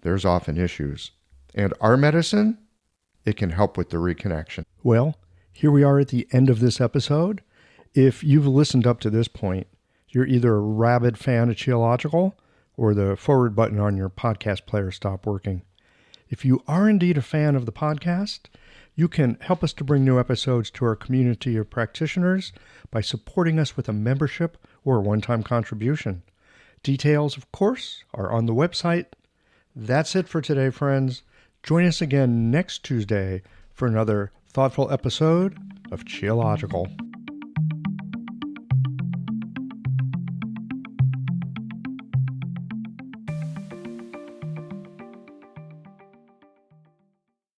Speaker 2: there's often issues. And our medicine, it can help with the reconnection.
Speaker 7: Well, here we are at the end of this episode. If you've listened up to this point, you're either a rabid fan of Qiological or the forward button on your podcast player stopped working. If you are indeed a fan of the podcast, you can help us to bring new episodes to our community of practitioners by supporting us with a membership or a one-time contribution. Details, of course, are on the website. That's it for today, friends. Join us again next Tuesday for another thoughtful episode of Qiological.